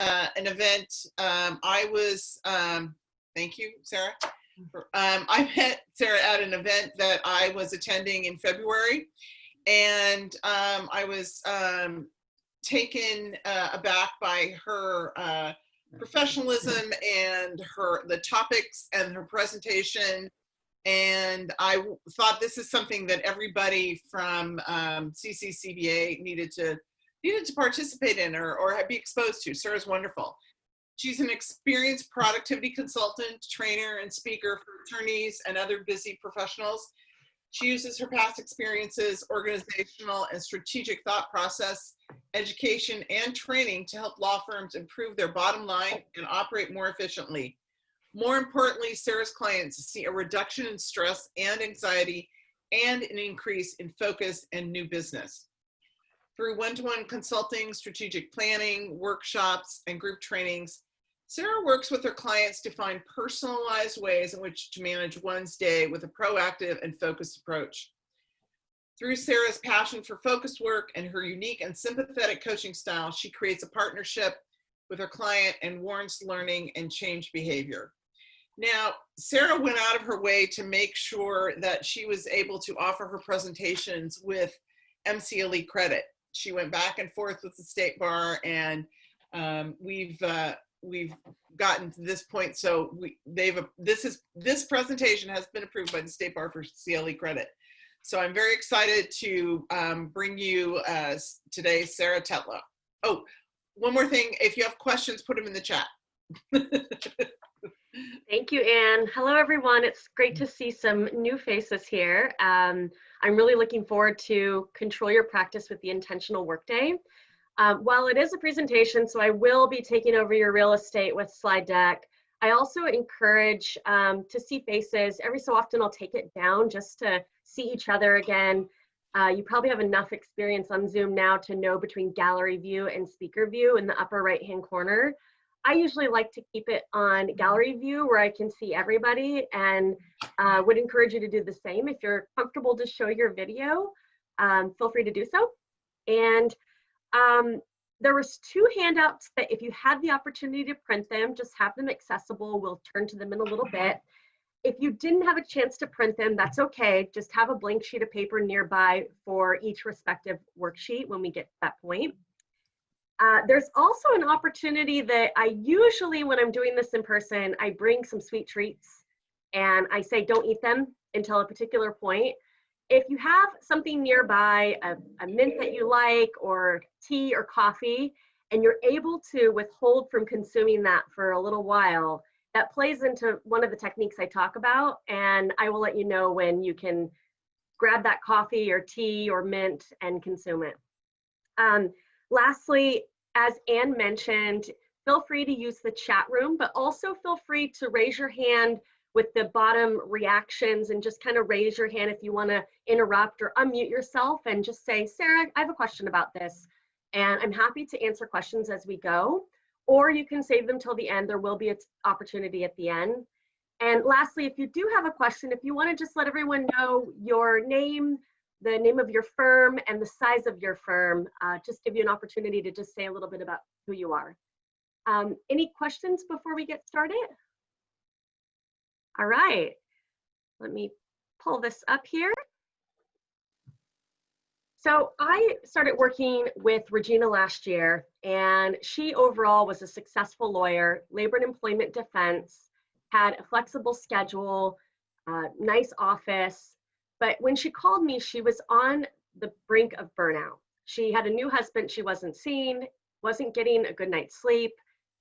an event. Thank you, Sarah. I met Sarah at an event that I was attending in February, and I was taken aback by her professionalism and the topics and her presentation. And I thought this is something that everybody from CCCBA needed to participate in or be exposed to. Sarah's wonderful. She's an experienced productivity consultant, trainer, and speaker for attorneys and other busy professionals. She uses her past experiences, organizational and strategic thought process, education, and training to help law firms improve their bottom line and operate more efficiently. More importantly, Sarah's clients see a reduction in stress and anxiety and an increase in focus and new business. Through one-to-one consulting, strategic planning, workshops, and group trainings, Sarah works with her clients to find personalized ways in which to manage one's day with a proactive and focused approach. Through Sarah's passion for focused work and her unique and sympathetic coaching style, she creates a partnership with her client and warrants learning and change behavior. Now, Sarah went out of her way to make sure that she was able to offer her presentations with MCLE credit. She went back and forth with the State Bar, and we've gotten to this point. So this presentation has been approved by the State Bar for CLE credit. So I'm very excited to bring you today, Sarah Tetlow. Oh, one more thing. If you have questions, put them in the chat. Thank you, Anne. Hello, everyone. It's great to see some new faces here. I'm really looking forward to Control Your Practice with the Intentional Workday. While it is a presentation, so I will be taking over your real estate with slide deck, I also encourage to see faces. Every so often I'll take it down just to see each other again. You probably have enough experience on Zoom now to know between gallery view and speaker view in the upper right-hand corner. I usually like to keep it on gallery view where I can see everybody, and would encourage you to do the same. If you're comfortable to show your video, feel free to do so. And there was 2 handouts that if you had the opportunity to print them, just have them accessible. We'll turn to them in a little bit. If you didn't have a chance to print them, that's okay. Just have a blank sheet of paper nearby for each respective worksheet when we get to that point. There's also an opportunity that I usually, when I'm doing this in person, I bring some sweet treats and I say don't eat them until a particular point. If you have something nearby, a mint that you like, or tea or coffee, and you're able to withhold from consuming that for a little while, that plays into one of the techniques I talk about, and I will let you know when you can grab that coffee or tea or mint and consume it. Lastly, as Anne mentioned, feel free to use the chat room, but also feel free to raise your hand with the bottom reactions, and just kind of raise your hand if you want to interrupt or unmute yourself and just say, Sarah, I have a question about this. And I'm happy to answer questions as we go, or you can save them till the end. There will be an opportunity at the end. And lastly, if you do have a question, if you want to just let everyone know your name, the name of your firm, and the size of your firm, just give you an opportunity to just say a little bit about who you are. Any questions before we get started? All right, let me pull this up here. So I started working with Regina last year, and she overall was a successful lawyer, labor and employment defense, had a flexible schedule, nice office. But when she called me, she was on the brink of burnout. She had a new husband she wasn't seeing, wasn't getting a good night's sleep,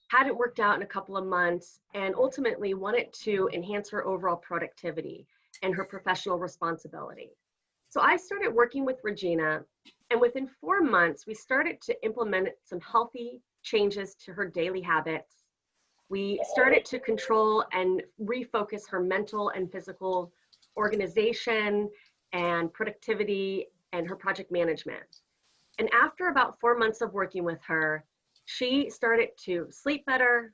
hadn't worked out in a couple of months, and ultimately wanted to enhance her overall productivity and her professional responsibility. So I started working with Regina, and within 4 months, we started to implement some healthy changes to her daily habits. We started to control and refocus her mental and physical organization and productivity and her project management. And after about 4 months of working with her, she started to sleep better,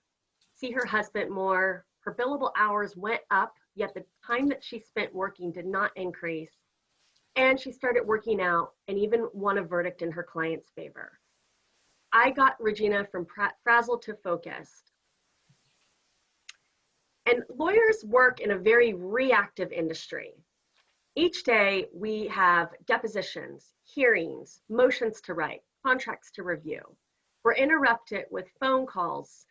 see her husband more, her billable hours went up, yet the time that she spent working did not increase. And she started working out and even won a verdict in her client's favor. I got Regina from frazzled to focused. And lawyers work in a very reactive industry. Each day we have depositions, hearings, motions to write, contracts to review. We're interrupted with phone calls,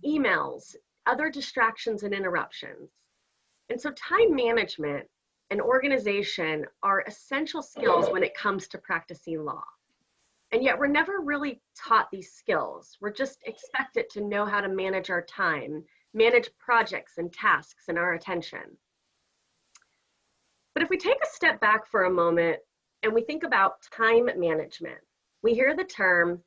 emails, other distractions and interruptions. And so time management and organization are essential skills when it comes to practicing law. And yet we're never really taught these skills. We're just expected to know how to manage our time, manage projects and tasks and our attention. But if we take a step back for a moment and we think about time management, we hear the term,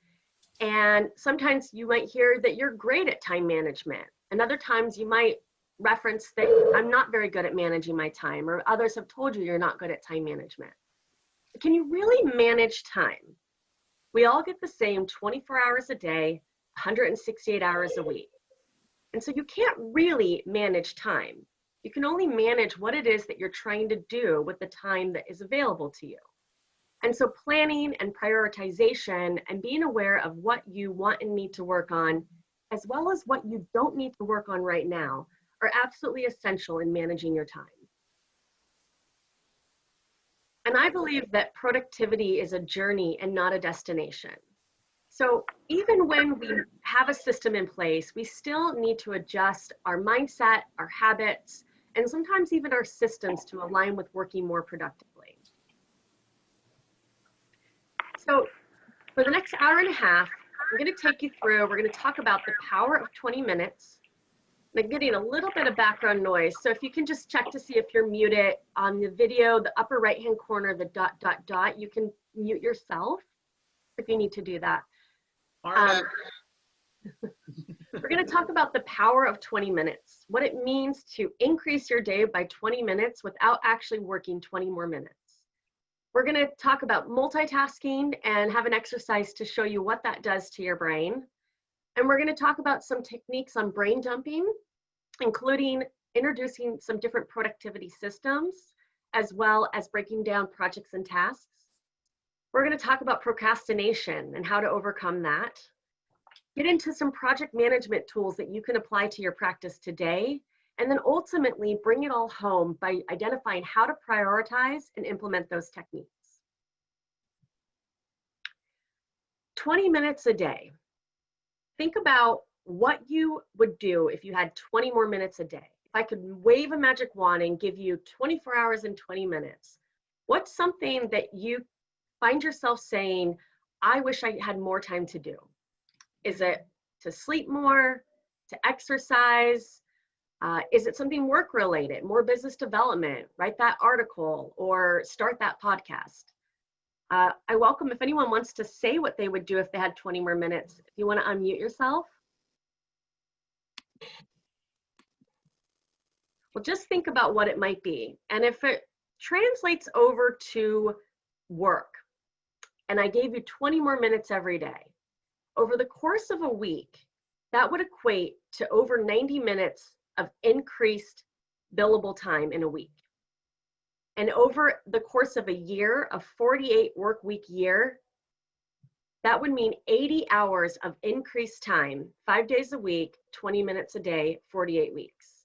and sometimes you might hear that you're great at time management. And other times you might reference that I'm not very good at managing my time, or others have told you you're not good at time management. But can you really manage time? We all get the same 24 hours a day, 168 hours a week. And so you can't really manage time. You can only manage what it is that you're trying to do with the time that is available to you. And so planning and prioritization and being aware of what you want and need to work on, as well as what you don't need to work on right now, are absolutely essential in managing your time. And I believe that productivity is a journey and not a destination. So even when we have a system in place, we still need to adjust our mindset, our habits, and sometimes even our systems to align with working more productively. So for the next hour and a half, we're going to take you through, we're going to talk about the power of 20 minutes. I'm getting a little bit of background noise, so if you can just check to see if you're muted on the video, the upper right-hand corner, the ... you can mute yourself if you need to do that. We're going to talk about the power of 20 minutes, what it means to increase your day by 20 minutes without actually working 20 more minutes. We're going to talk about multitasking and have an exercise to show you what that does to your brain. And we're going to talk about some techniques on brain dumping, including introducing some different productivity systems, as well as breaking down projects and tasks. We're going to talk about procrastination and how to overcome that. Get into some project management tools that you can apply to your practice today, and then ultimately bring it all home by identifying how to prioritize and implement those techniques. 20 minutes a day. Think about what you would do if you had 20 more minutes a day. If I could wave a magic wand and give you 24 hours and 20 minutes, what's something that you find yourself saying, I wish I had more time to do? Is it to sleep more, to exercise? Is it something work related, more business development, write that article, or start that podcast? I welcome if anyone wants to say what they would do if they had 20 more minutes. If you want to unmute yourself. Well, just think about what it might be. And if it translates over to work, and I gave you 20 more minutes every day, over the course of a week, that would equate to over 90 minutes of increased billable time in a week. And over the course of a year, a 48 work week year, that would mean 80 hours of increased time, 5 days a week, 20 minutes a day, 48 weeks.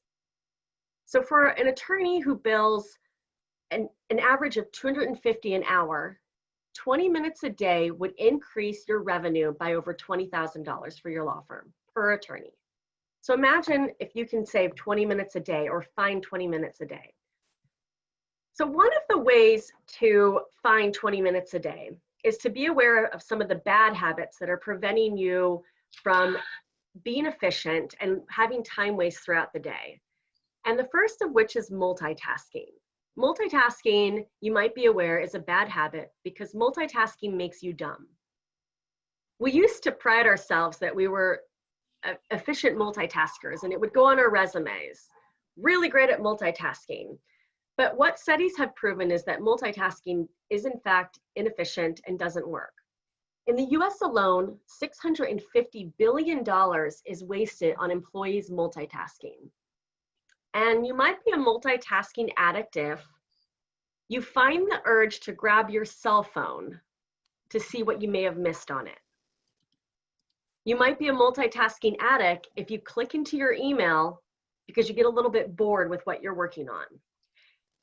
So for an attorney who bills an average of $250 an hour, 20 minutes a day would increase your revenue by over $20,000 for your law firm per attorney. So imagine if you can save 20 minutes a day or find 20 minutes a day. So one of the ways to find 20 minutes a day is to be aware of some of the bad habits that are preventing you from being efficient and having time waste throughout the day. And the first of which is multitasking. Multitasking, you might be aware, is a bad habit because multitasking makes you dumb. We used to pride ourselves that we were efficient multitaskers, and it would go on our resumes. Really great at multitasking. But what studies have proven is that multitasking is in fact inefficient and doesn't work. In the US alone, $650 billion is wasted on employees multitasking. And you might be a multitasking addict if you find the urge to grab your cell phone to see what you may have missed on it. You might be a multitasking addict if you click into your email because you get a little bit bored with what you're working on.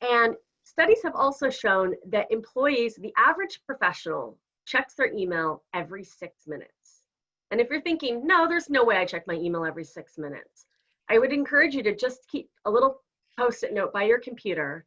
And studies have also shown that employees, the average professional, checks their email every 6 minutes. And if you're thinking, no, there's no way I check my email every 6 minutes, I would encourage you to just keep a little Post-it note by your computer.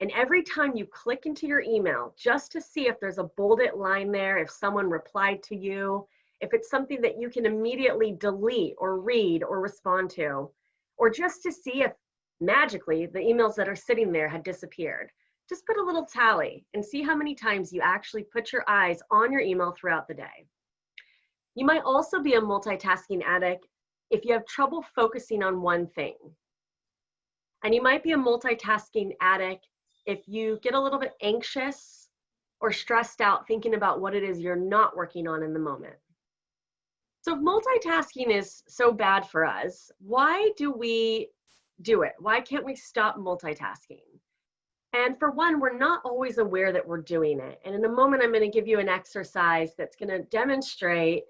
And every time you click into your email, just to see if there's a bolded line there, if someone replied to you, if it's something that you can immediately delete or read or respond to, or just to see if magically the emails that are sitting there had disappeared. Just put a little tally and see how many times you actually put your eyes on your email throughout the day. You might also be a multitasking addict if you have trouble focusing on one thing. And you might be a multitasking addict if you get a little bit anxious or stressed out thinking about what it is you're not working on in the moment. So if multitasking is so bad for us, why do we do it? Why can't we stop multitasking? And for one, we're not always aware that we're doing it. And in a moment, I'm going to give you an exercise that's going to demonstrate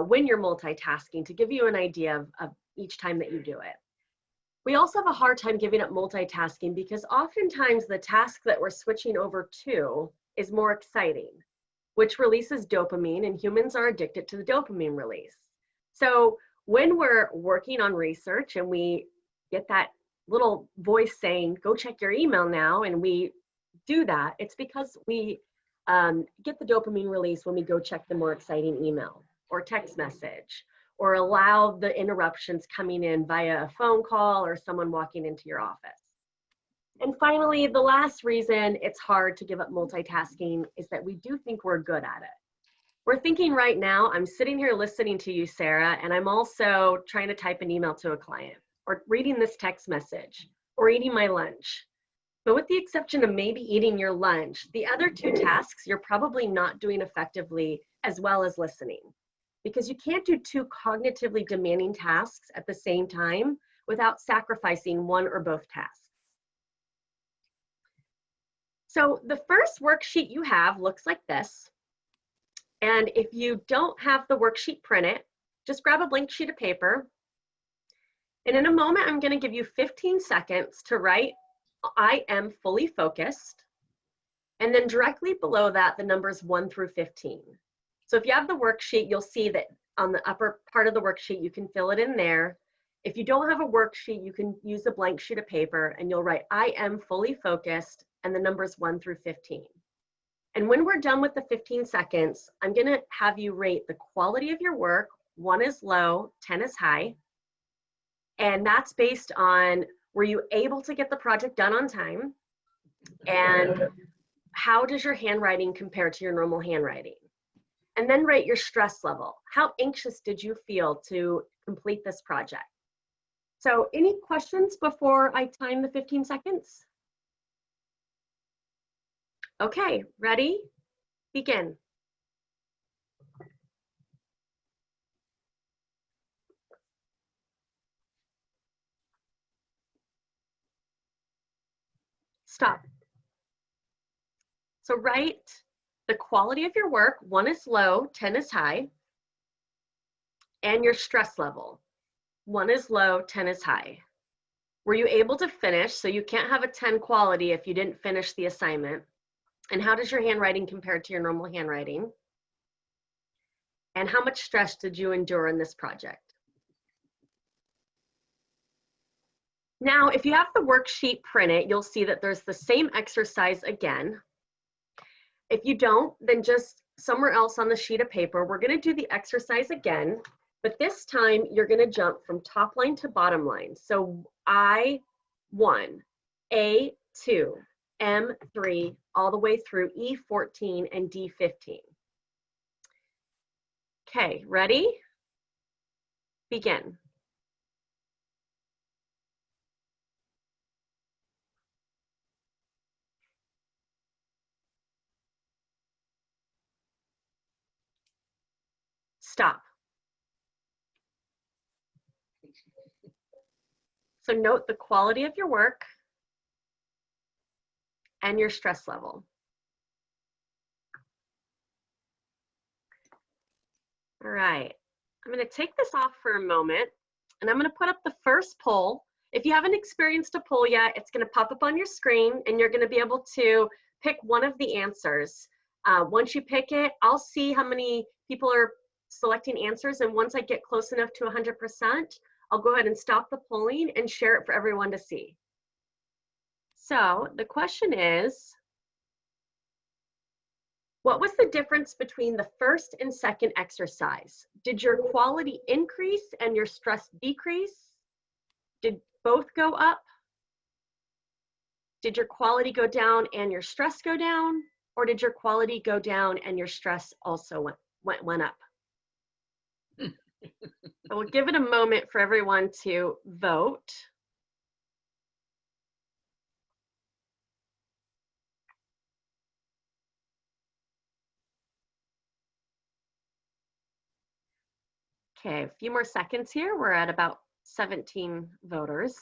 when you're multitasking to give you an idea of each time that you do it. We also have a hard time giving up multitasking because oftentimes the task that we're switching over to is more exciting, which releases dopamine, and humans are addicted to the dopamine release. So when we're working on research and we get that little voice saying, go check your email now, and we do that, it's because we get the dopamine release when we go check the more exciting email or text message, or allow the interruptions coming in via a phone call or someone walking into your office. And finally, the last reason it's hard to give up multitasking is that we do think we're good at it. We're thinking right now, I'm sitting here listening to you, Sarah, and I'm also trying to type an email to a client, or reading this text message, or eating my lunch. But with the exception of maybe eating your lunch, the other two tasks you're probably not doing effectively as well as listening, because you can't do two cognitively demanding tasks at the same time without sacrificing one or both tasks. So the first worksheet you have looks like this. And if you don't have the worksheet printed, just grab a blank sheet of paper. And in a moment, I'm going to give you 15 seconds to write, I am fully focused. And then directly below that, the numbers 1 through 15. So if you have the worksheet, you'll see that on the upper part of the worksheet, you can fill it in there. If you don't have a worksheet, you can use a blank sheet of paper and you'll write, I am fully focused, and the numbers 1 through 15. And when we're done with the 15 seconds, I'm going to have you rate the quality of your work. 1 is low, 10 is high. And that's based on, were you able to get the project done on time? And how does your handwriting compare to your normal handwriting? And then rate your stress level. How anxious did you feel to complete this project? So any questions before I time the 15 seconds? Okay, ready? Begin. Stop. So write the quality of your work. 1 is low, 10 is high. And your stress level. 1 is low, 10 is high. Were you able to finish? So you can't have a 10 quality if you didn't finish the assignment. And how does your handwriting compare to your normal handwriting? And how much stress did you endure in this project? Now, if you have the worksheet printed, you'll see that there's the same exercise again. If you don't, then just somewhere else on the sheet of paper, we're going to do the exercise again, but this time you're going to jump from top line to bottom line. So I1, A2, M3, all the way through E14 and D15. Okay, ready? Begin. Stop. So note the quality of your work and your stress level. All right, I'm going to take this off for a moment, and I'm going to put up the first poll. If you haven't experienced a poll yet, it's going to pop up on your screen, and you're going to be able to pick one of the answers. Once you pick it, I'll see how many people are selecting answers, and once I get close enough to 100%, I'll go ahead and stop the polling and share it for everyone to see. So the question is, what was the difference between the first and second exercise? Did your quality increase and your stress decrease? Did both go up? Did your quality go down and your stress go down? Or did your quality go down and your stress also went up? So we'll give it a moment for everyone to vote. Okay, a few more seconds here. We're at about 17 voters.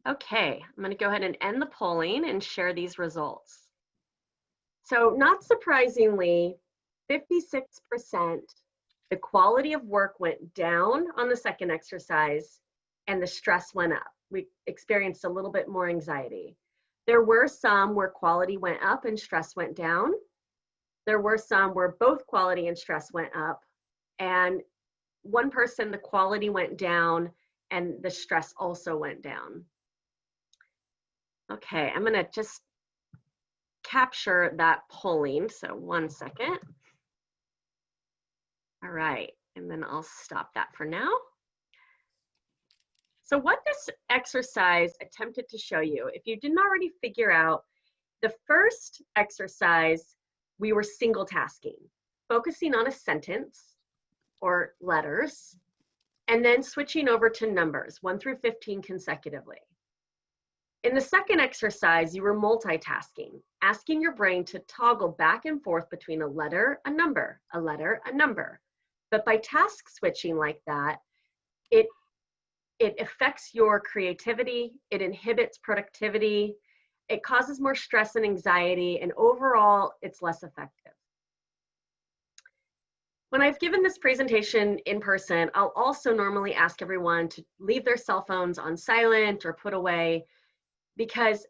Okay, I'm going to go ahead and end the polling and share these results. So not surprisingly, 56%, the quality of work went down on the second exercise and the stress went up. We experienced a little bit more anxiety. There were some where quality went up and stress went down. There were some where both quality and stress went up, and one person, the quality went down and the stress also went down. Okay, I'm gonna just capture that polling, so 1 second. All right, and then I'll stop that for now. So what this exercise attempted to show you, if you didn't already figure out, the first exercise, we were single tasking, focusing on a sentence or letters, and then switching over to numbers, 1 through 15 consecutively. In the second exercise, you were multitasking, asking your brain to toggle back and forth between a letter, a number, a letter, a number. But by task switching like that, it affects your creativity, it inhibits productivity, it causes more stress and anxiety, and overall, it's less effective. When I've given this presentation in person, I'll also normally ask everyone to leave their cell phones on silent or put away, because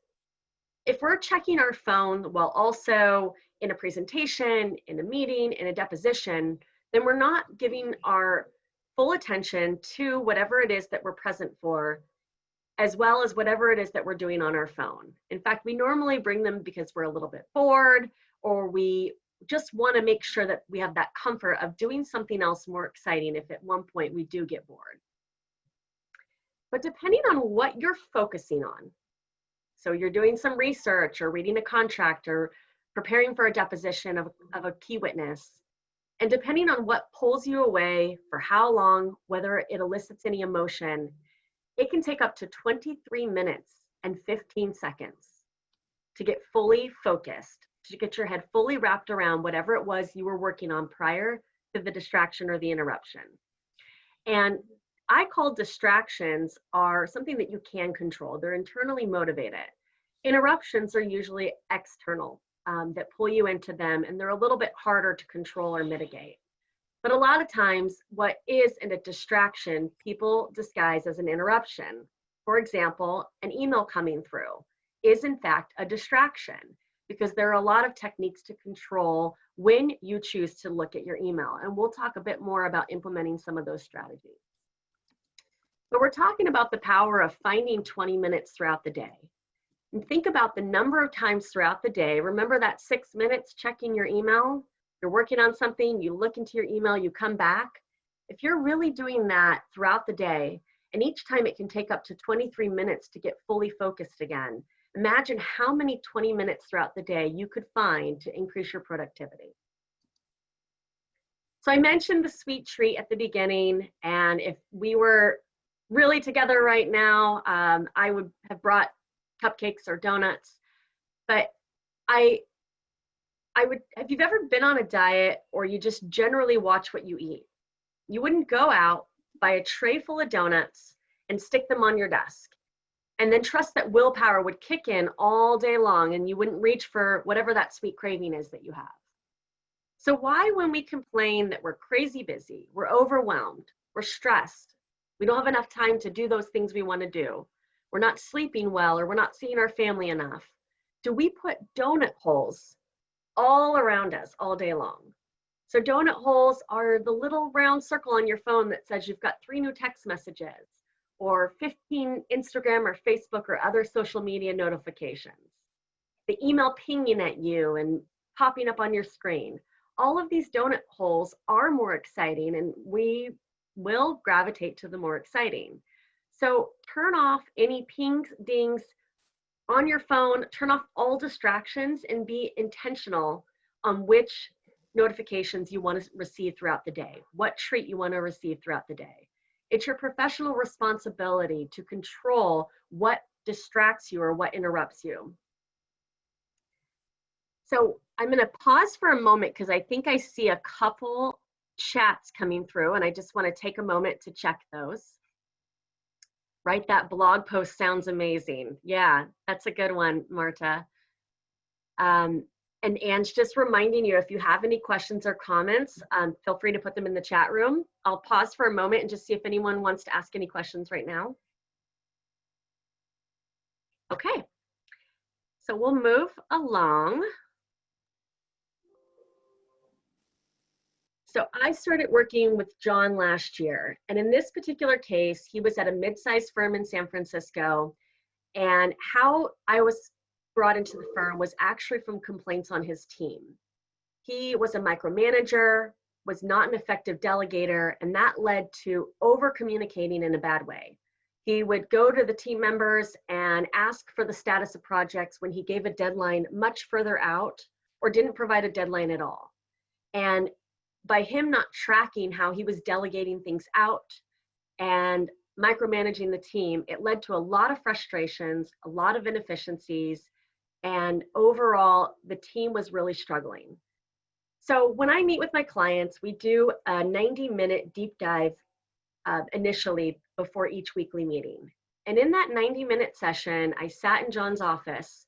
if we're checking our phone while also in a presentation, in a meeting, in a deposition, then we're not giving our full attention to whatever it is that we're present for, as well as whatever it is that we're doing on our phone. In fact, we normally bring them because we're a little bit bored, or we just want to make sure that we have that comfort of doing something else more exciting if at one point we do get bored. But depending on what you're focusing on, so you're doing some research or reading a contract or preparing for a deposition of a key witness, and depending on what pulls you away, for how long, whether it elicits any emotion, it can take up to 23 minutes and 15 seconds to get fully focused, to get your head fully wrapped around whatever it was you were working on prior to the distraction or the interruption. And I call distractions are something that you can control. They're internally motivated. Interruptions are usually external, that pull you into them, and they're a little bit harder to control or mitigate. But a lot of times, what is a distraction, people disguise as an interruption. For example, an email coming through is in fact a distraction, because there are a lot of techniques to control when you choose to look at your email. And we'll talk a bit more about implementing some of those strategies. But we're talking about the power of finding 20 minutes throughout the day. And think about the number of times throughout the day. Remember that 6 minutes checking your email? You're working on something, you look into your email, you come back. If you're really doing that throughout the day, and each time it can take up to 23 minutes to get fully focused again, imagine how many 20 minutes throughout the day you could find to increase your productivity. So I mentioned the sweet treat at the beginning, and if we were really together right now, I would have brought cupcakes or donuts, but if you've ever been on a diet or you just generally watch what you eat, you wouldn't go out, buy a tray full of donuts and stick them on your desk and then trust that willpower would kick in all day long and you wouldn't reach for whatever that sweet craving is that you have. So why, when we complain that we're crazy busy, we're overwhelmed, we're stressed, we don't have enough time to do those things we want to do, we're not sleeping well, or we're not seeing our family enough, do we put donut holes all around us all day long? So donut holes are the little round circle on your phone that says you've got 3 new text messages or 15 Instagram or Facebook or other social media notifications, the email pinging at you and popping up on your screen. All of these donut holes are more exciting, and we will gravitate to the more exciting. So turn off any pings, dings on your phone, turn off all distractions, and be intentional on which notifications you want to receive throughout the day, what treat you want to receive throughout the day. It's your professional responsibility to control what distracts you or what interrupts you. So I'm going to pause for a moment because I think I see a couple chats coming through, and I just want to take a moment to check those. Right, that blog post sounds amazing. Yeah, that's a good one, Marta. And Ange, just reminding you, if you have any questions or comments, feel free to put them in the chat room. I'll pause for a moment and just see if anyone wants to ask any questions right now. Okay, so we'll move along. So I started working with John last year, and in this particular case, he was at a mid-sized firm in San Francisco, and how I was brought into the firm was actually from complaints on his team. He was a micromanager, was not an effective delegator, and that led to over-communicating in a bad way. He would go to the team members and ask for the status of projects when he gave a deadline much further out or didn't provide a deadline at all. And by him not tracking how he was delegating things out and micromanaging the team, it led to a lot of frustrations, a lot of inefficiencies, and overall, the team was really struggling. So when I meet with my clients, we do a 90-minute deep dive initially before each weekly meeting. And in that 90-minute session, I sat in John's office,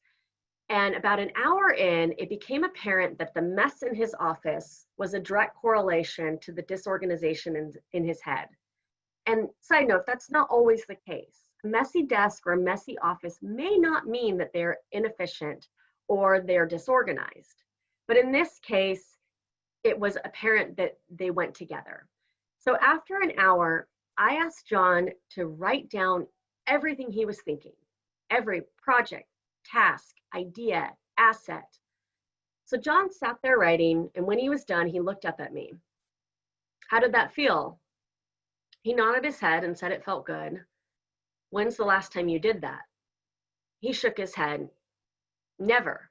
and about an hour in, it became apparent that the mess in his office was a direct correlation to the disorganization in his head. And side note, that's not always the case. A messy desk or a messy office may not mean that they're inefficient or they're disorganized. But in this case, it was apparent that they went together. So after an hour, I asked John to write down everything he was thinking, every project, task, idea, asset. So John sat there writing, and when he was done, he looked up at me. How did that feel? He nodded his head and said it felt good. When's the last time you did that? He shook his head. Never.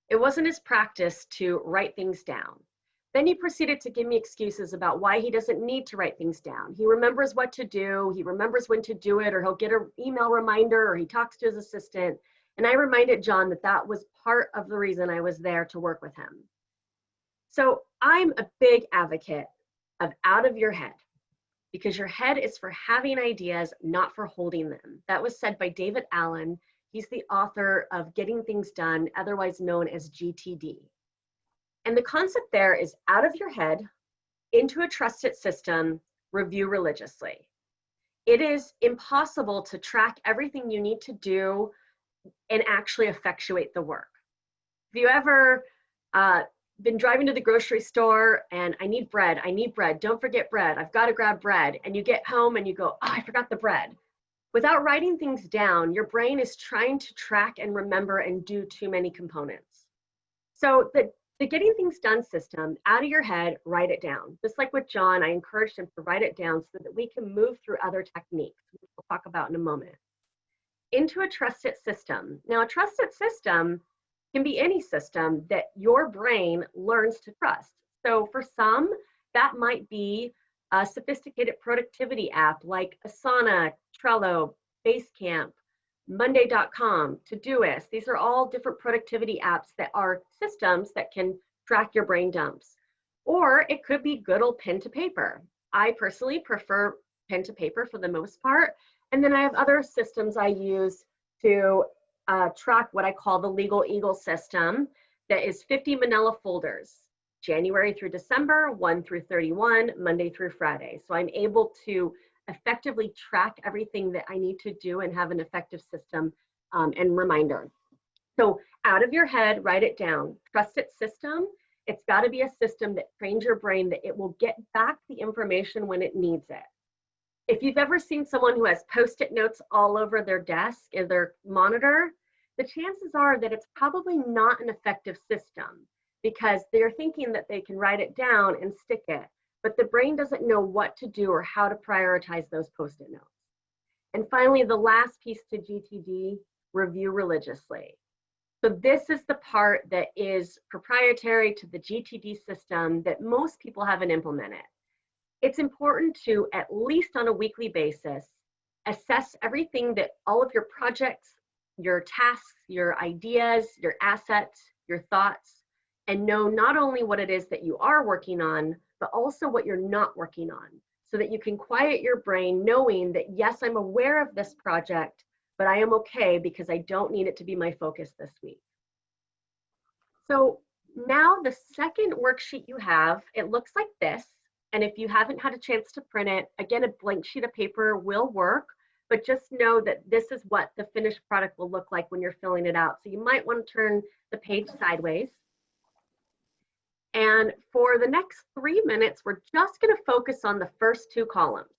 It wasn't his practice to write things down. Then he proceeded to give me excuses about why he doesn't need to write things down. He remembers what to do, he remembers when to do it, or he'll get an email reminder, or he talks to his assistant. And I reminded John that that was part of the reason I was there to work with him. So I'm a big advocate of out of your head, because your head is for having ideas, not for holding them. That was said by David Allen. He's the author of Getting Things Done, otherwise known as GTD. And the concept there is out of your head, into a trusted system, review religiously. It is impossible to track everything you need to do and actually effectuate the work. If you ever been driving to the grocery store and I need bread, don't forget bread, I've got to grab bread, and you get home and you go, oh, I forgot the bread. Without writing things down, your brain is trying to track and remember and do too many components. So the Getting Things Done system, out of your head, write it down. Just like with John, I encouraged him to write it down so that we can move through other techniques, which we'll talk about in a moment. Into a trusted system. Now, a trusted system can be any system that your brain learns to trust. So for some, that might be a sophisticated productivity app like Asana, Trello, Basecamp, Monday.com, Todoist. These are all different productivity apps that are systems that can track your brain dumps. Or it could be good old pen to paper. I personally prefer pen to paper for the most part. And then I have other systems I use to track what I call the Legal Eagle system that is 50 manila folders. January through December, 1 through 31, Monday through Friday. So I'm able to effectively track everything that I need to do and have an effective system and reminder. So out of your head, write it down. Trusted system. It's got to be a system that trains your brain that it will get back the information when it needs it. If you've ever seen someone who has Post-it notes all over their desk and their monitor, the chances are that it's probably not an effective system because they're thinking that they can write it down and stick it, but the brain doesn't know what to do or how to prioritize those Post-it notes. And finally, the last piece to GTD, review religiously. So this is the part that is proprietary to the GTD system that most people haven't implemented. It's important to, at least on a weekly basis, assess everything that all of your projects, your tasks, your ideas, your assets, your thoughts, and know not only what it is that you are working on, but also what you're not working on, so that you can quiet your brain knowing that, yes, I'm aware of this project, but I am okay because I don't need it to be my focus this week. So now the second worksheet you have, it looks like this. And if you haven't had a chance to print it, again, a blank sheet of paper will work, but just know that this is what the finished product will look like when you're filling it out. So you might want to turn the page sideways. And for the next 3 minutes, we're just going to focus on the first two columns.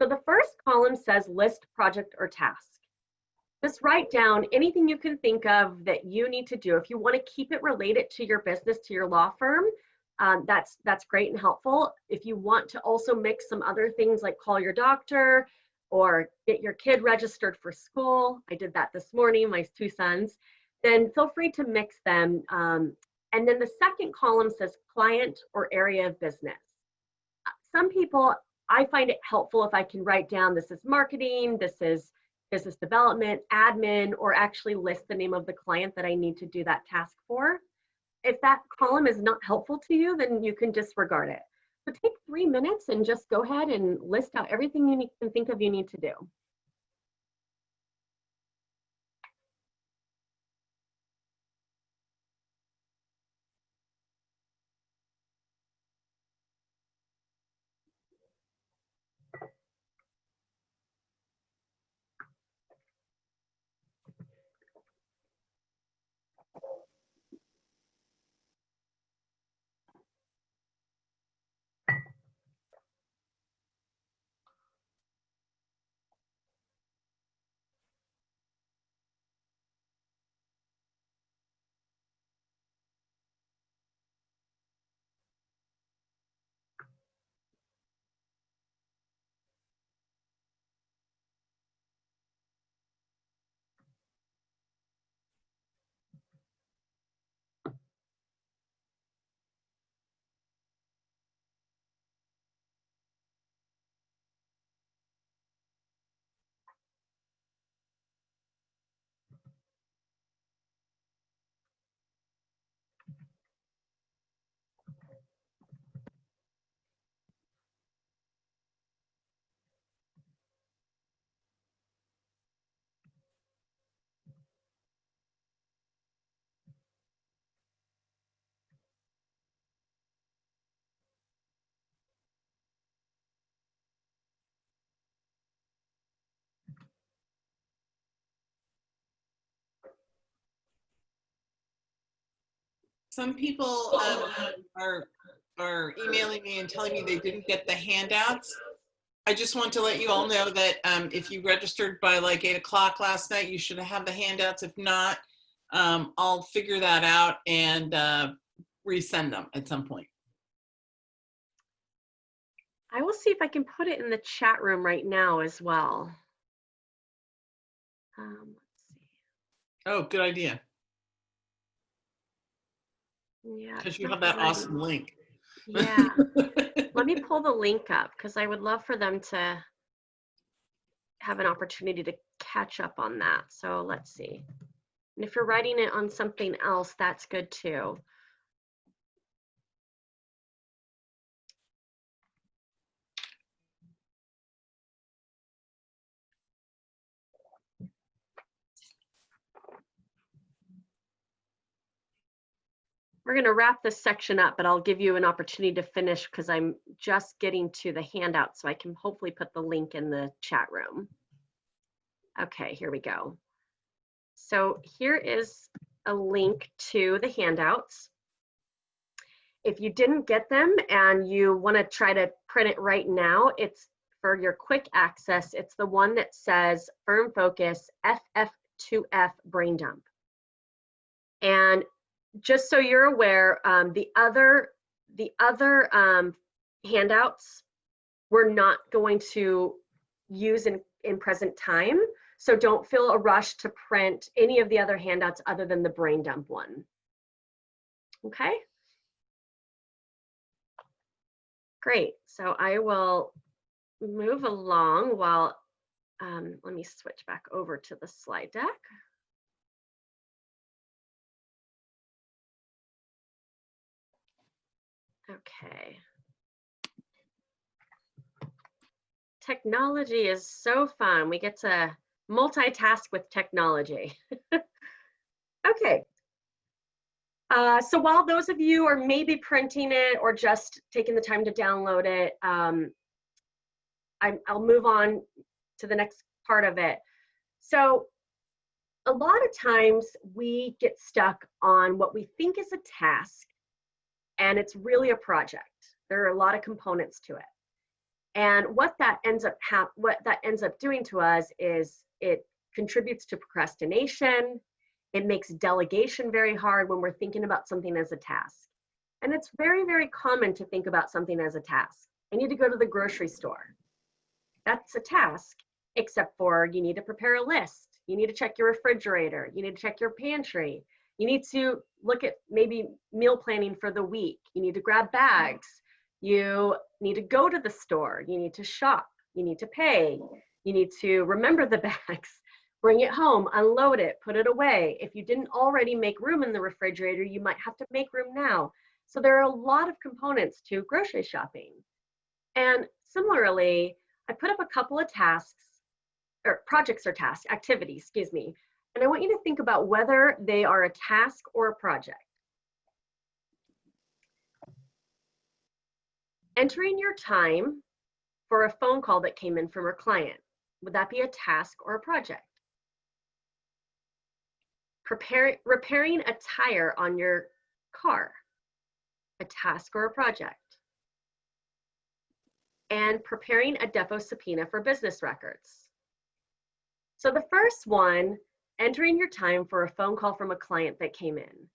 So the first column says list, project, or task. Just write down anything you can think of that you need to do. If you want to keep it related to your business, to your law firm, that's great and helpful. If you want to also mix some other things like call your doctor or get your kid registered for school, I did that this morning, my two sons, then feel free to mix them. And then the second column says client or area of business. Some people, I find it helpful if I can write down this is marketing, this is business development, admin, or actually list the name of the client that I need to do that task for. If that column is not helpful to you, then you can disregard it. So take 3 minutes and just go ahead and list out everything you can think of you need to do. Some people are emailing me and telling me they didn't get the handouts. I just want to let you all know that if you registered by like 8 o'clock last night, you should have the handouts. If not, I'll figure that out and resend them at some point. I will see if I can put it in the chat room right now as well. Let's see. Oh, good idea. Yeah. Because you have that awesome link. Yeah. Let me pull the link up because I would love for them to have an opportunity to catch up on that. So let's see. And if you're writing it on something else, that's good too. We're going to wrap this section up, but I'll give you an opportunity to finish because I'm just getting to the handout, so I can hopefully put the link in the chat room. Okay, here we go. So here is a link to the handouts. If you didn't get them and you want to try to print it right now, it's for your quick access. It's the one that says Firm Focus FF2F Brain Dump. And just so you're aware, the other handouts we're not going to use in present time. So don't feel a rush to print any of the other handouts other than the brain dump one. Okay. Great. So I will move along while, let me switch back over to the slide deck. Okay. Technology is so fun. We get to multitask with technology. Okay. So while those of you are maybe printing it or just taking the time to download it, I'll move on to the next part of it. So a lot of times we get stuck on what we think is a task, and it's really a project. There are a lot of components to it. And what that ends up doing to us is it contributes to procrastination. It makes delegation very hard when we're thinking about something as a task. And it's very, very common to think about something as a task. I need to go to the grocery store. That's a task, except for you need to prepare a list. You need to check your refrigerator. You need to check your pantry. You need to look at maybe meal planning for the week. You need to grab bags. You need to go to the store. You need to shop. You need to pay. You need to remember the bags, bring it home, unload it, put it away. If you didn't already make room in the refrigerator, you might have to make room now. So there are a lot of components to grocery shopping. And similarly, I put up a couple of activities, excuse me. And I want you to think about whether they are a task or a project. Entering your time for a phone call that came in from a client. Would that be a task or a project? Repairing a tire on your car, a task or a project? And preparing a depot subpoena for business records. So the first one, entering your time for a phone call from a client that came in.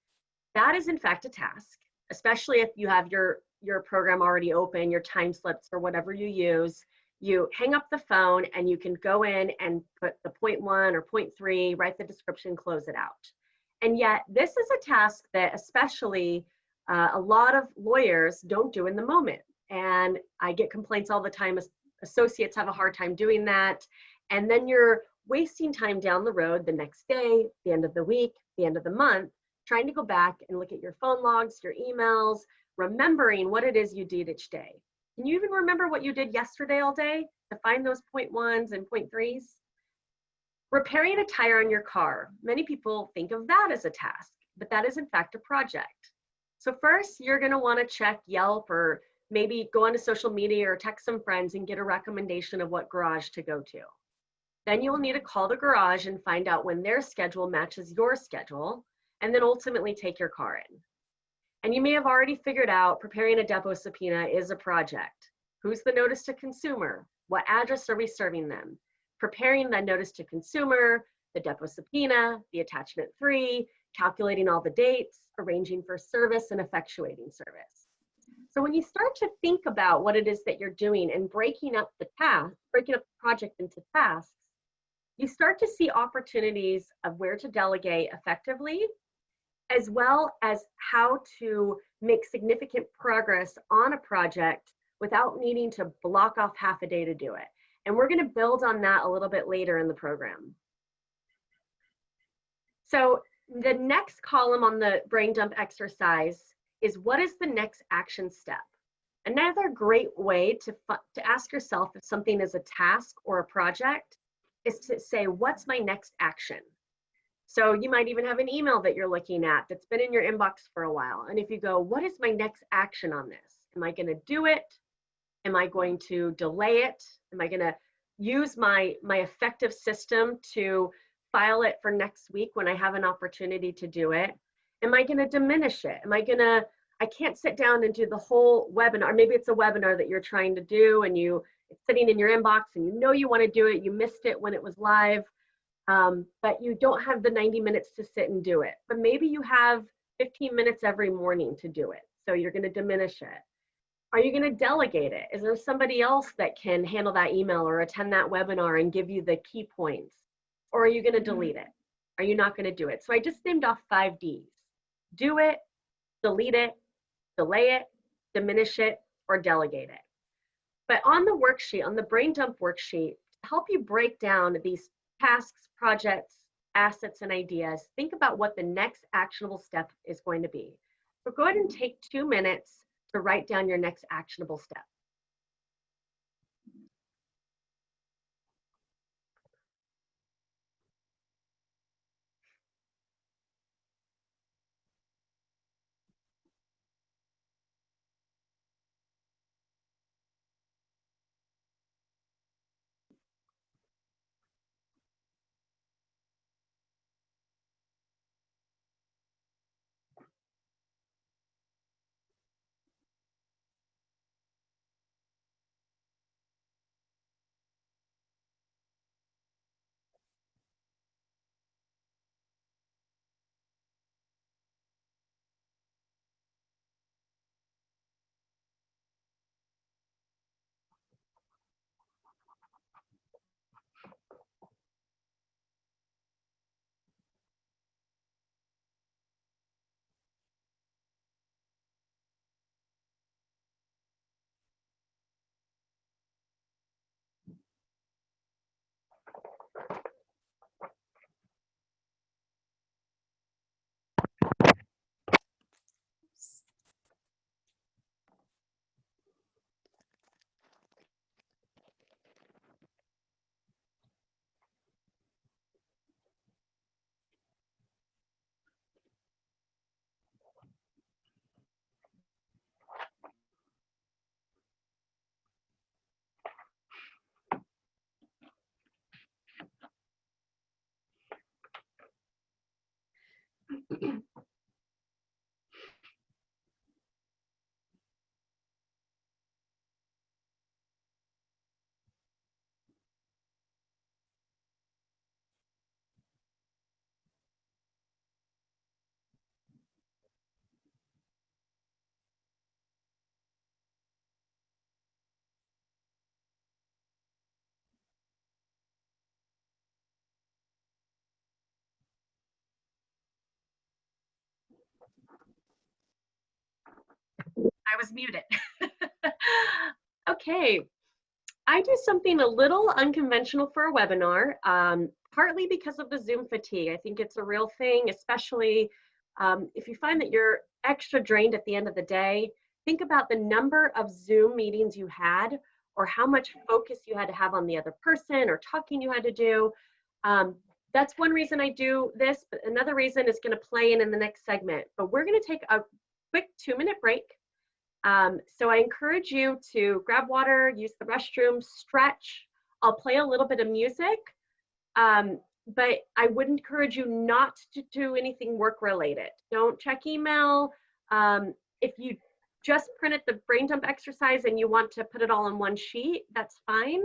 That is in fact a task, especially if you have your program already open, your time slips or whatever you use. You hang up the phone and you can go in and put the point 1 or point 3, write the description, close it out. And yet this is a task that especially a lot of lawyers don't do in the moment. And I get complaints all the time. Associates have a hard time doing that. And then you're wasting time down the road the next day, the end of the week, the end of the month, trying to go back and look at your phone logs, your emails, remembering what it is you did each day. Can you even remember what you did yesterday all day to find those point 1s and point 3s? Repairing a tire on your car. Many people think of that as a task, but that is in fact a project. So first, you're going to want to check Yelp or maybe go onto social media or text some friends and get a recommendation of what garage to go to. Then you'll need to call the garage and find out when their schedule matches your schedule, and then ultimately take your car in. And you may have already figured out preparing a depot subpoena is a project. Who's the notice to consumer? What address are we serving them? Preparing the notice to consumer, the depot subpoena, the attachment 3, calculating all the dates, arranging for service, and effectuating service. So when you start to think about what it is that you're doing and breaking up the project into tasks, you start to see opportunities of where to delegate effectively, as well as how to make significant progress on a project without needing to block off half a day to do it. And we're going to build on that a little bit later in the program. So the next column on the brain dump exercise is, what is the next action step? Another great way to ask yourself if something is a task or a project is to say, what's my next action? So you might even have an email that you're looking at that's been in your inbox for a while. And if you go, what is my next action on this? Am I going to do it? Am I going to delay it? Am I going to use my effective system to file it for next week when I have an opportunity to do it? Am I going to diminish it? I can't sit down and do the whole webinar. Maybe it's a webinar that you're trying to do and it's sitting in your inbox and you know you want to do it. You missed it when it was live, but you don't have the 90 minutes to sit and do it. But maybe you have 15 minutes every morning to do it. So you're going to diminish it. Are you going to delegate it? Is there somebody else that can handle that email or attend that webinar and give you the key points? Or are you going to delete it? Are you not going to do it? So I just named off 5 Ds. Do it, delete it, delay it, diminish it, or delegate it. But on the worksheet, on the brain dump worksheet, to help you break down these tasks, projects, assets, and ideas, think about what the next actionable step is going to be. So go ahead and take 2 minutes to write down your next actionable step. I was muted. Okay, I do something a little unconventional for a webinar, partly because of the Zoom fatigue. I think it's a real thing, especially if you find that you're extra drained at the end of the day. Think about the number of Zoom meetings you had or how much focus you had to have on the other person or talking you had to do. That's one reason I do this, but another reason is going to play in the next segment. But we're going to take a quick 2-minute break. So I encourage you to grab water, use the restroom, stretch. I'll play a little bit of music, but I would encourage you not to do anything work related. Don't check email. If you just printed the brain dump exercise and you want to put it all on one sheet, that's fine.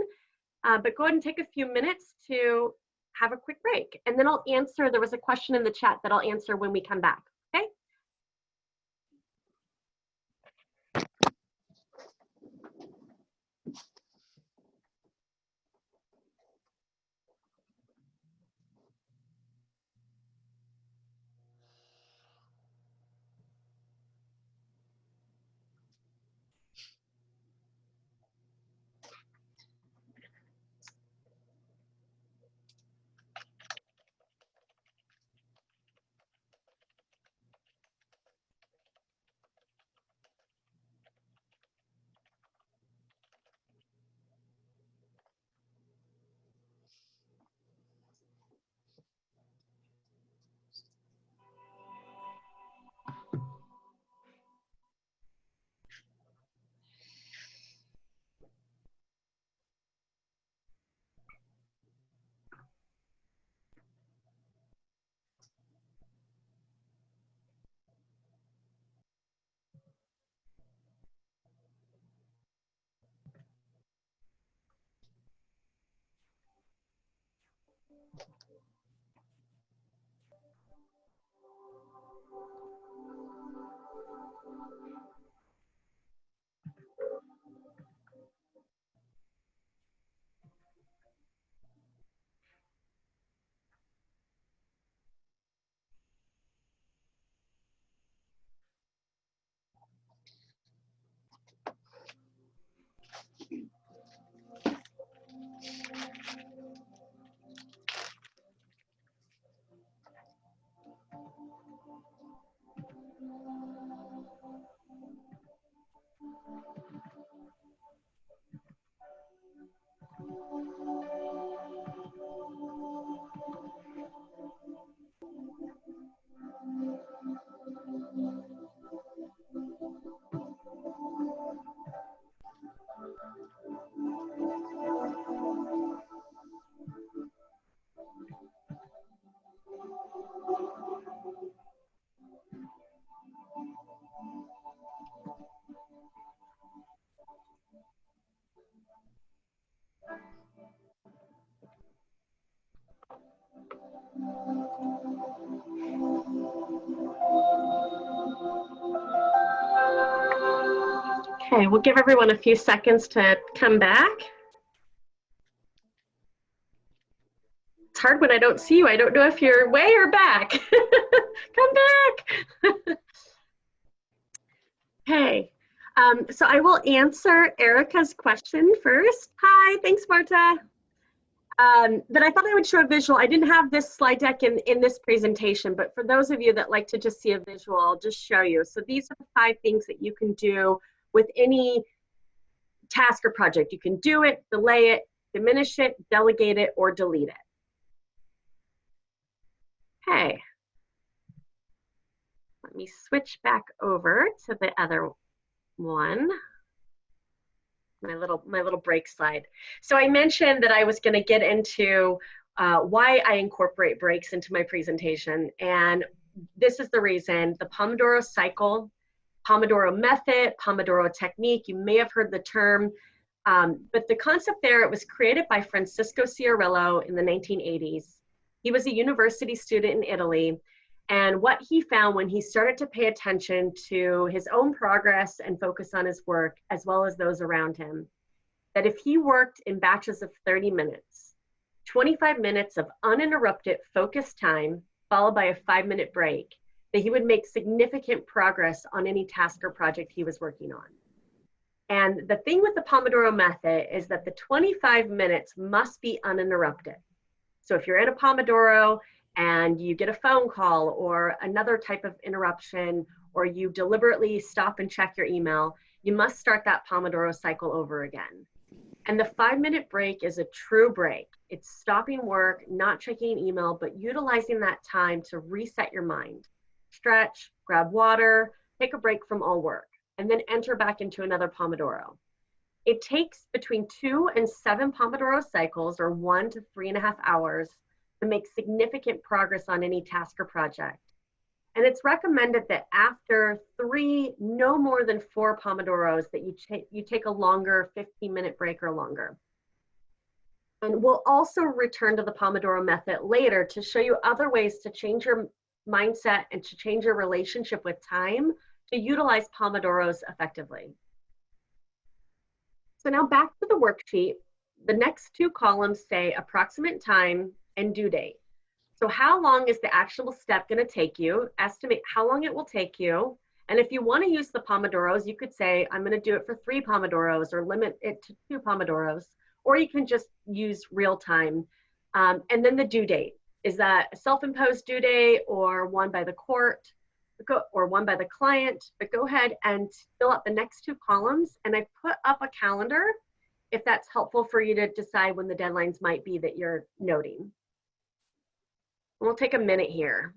But go ahead and take a few minutes to have a quick break. And then I'll answer, there was a question in the chat that I'll answer when we come back, okay? Okay, we'll give everyone a few seconds to come back. It's hard when I don't see you. I don't know if you're way or back. Come back. Hey, so I will answer Erica's question first. Hi, thanks, Marta. But I thought I would show a visual. I didn't have this slide deck in this presentation, but for those of you that like to just see a visual, I'll just show you. So these are the 5 things that you can do with any task or project. You can do it, delay it, diminish it, delegate it, or delete it. Okay. Let me switch back over to the other one. My little break slide. So I mentioned that I was going to get into why I incorporate breaks into my presentation, and this is the reason. The Pomodoro cycle, Pomodoro method, Pomodoro technique, you may have heard the term, but the concept there, it was created by Francisco Ciarillo in the 1980s. He was a university student in Italy, and what he found when he started to pay attention to his own progress and focus on his work, as well as those around him, that if he worked in batches of 30 minutes, 25 minutes of uninterrupted focused time, followed by a 5-minute break, that he would make significant progress on any task or project he was working on. And the thing with the Pomodoro method is that the 25 minutes must be uninterrupted. So if you're in a Pomodoro and you get a phone call or another type of interruption, or you deliberately stop and check your email, you must start that Pomodoro cycle over again. And the 5-minute break is a true break. It's stopping work, not checking email, but utilizing that time to reset your mind. Stretch, grab water, take a break from all work, and then enter back into another Pomodoro. It takes between 2 and 7 Pomodoro cycles, or 1 to 3.5 hours, to make significant progress on any task or project. And it's recommended that after 3, no more than 4 Pomodoros, that you take a longer 15-minute break or longer. And we'll also return to the Pomodoro method later to show you other ways to change your mindset and to change your relationship with time to utilize Pomodoros effectively. So now back to the worksheet. The next 2 columns say approximate time and due date. So how long is the actionable step going to take you? Estimate how long it will take you. And if you want to use the Pomodoros, you could say, I'm going to do it for 3 Pomodoros or limit it to 2 Pomodoros, or you can just use real time. And then the due date. Is that a self-imposed due date or one by the court or one by the client? But go ahead and fill out the next 2 columns. And I put up a calendar if that's helpful for you to decide when the deadlines might be that you're noting. We'll take a minute here.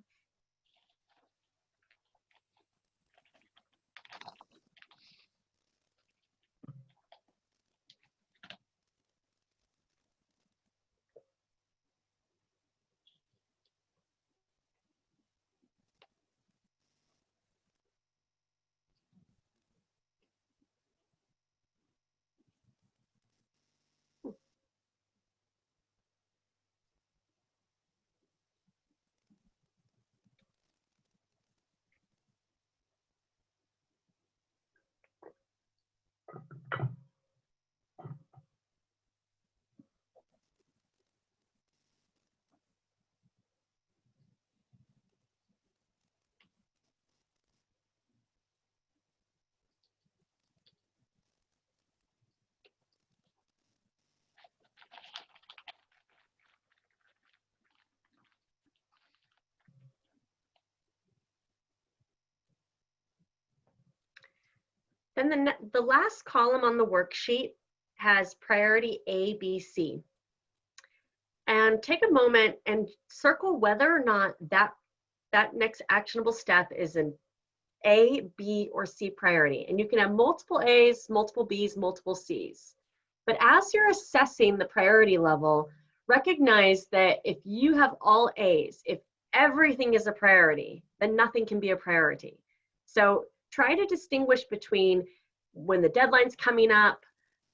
Then the last column on the worksheet has priority A, B, C. And take a moment and circle whether or not that next actionable step is an A, B, or C priority. And you can have multiple A's, multiple B's, multiple C's. But as you're assessing the priority level, recognize that if you have all A's, if everything is a priority, then nothing can be a priority. So try to distinguish between when the deadline's coming up,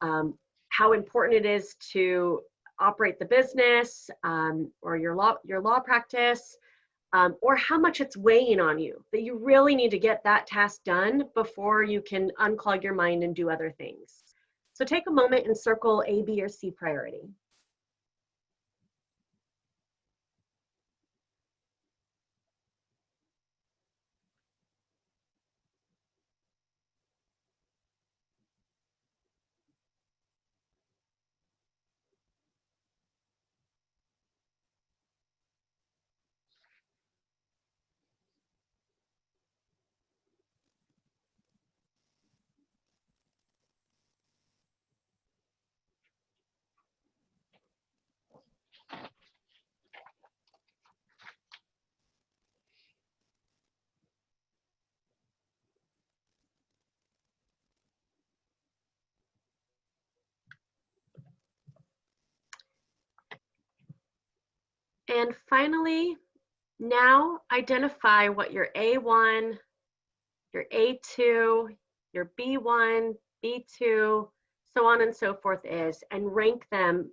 how important it is to operate the business or your law practice, or how much it's weighing on you, that you really need to get that task done before you can unclog your mind and do other things. So take a moment and circle A, B, or C priority. And finally, now identify what your A1, your A2, your B1, B2, so on and so forth is, and rank them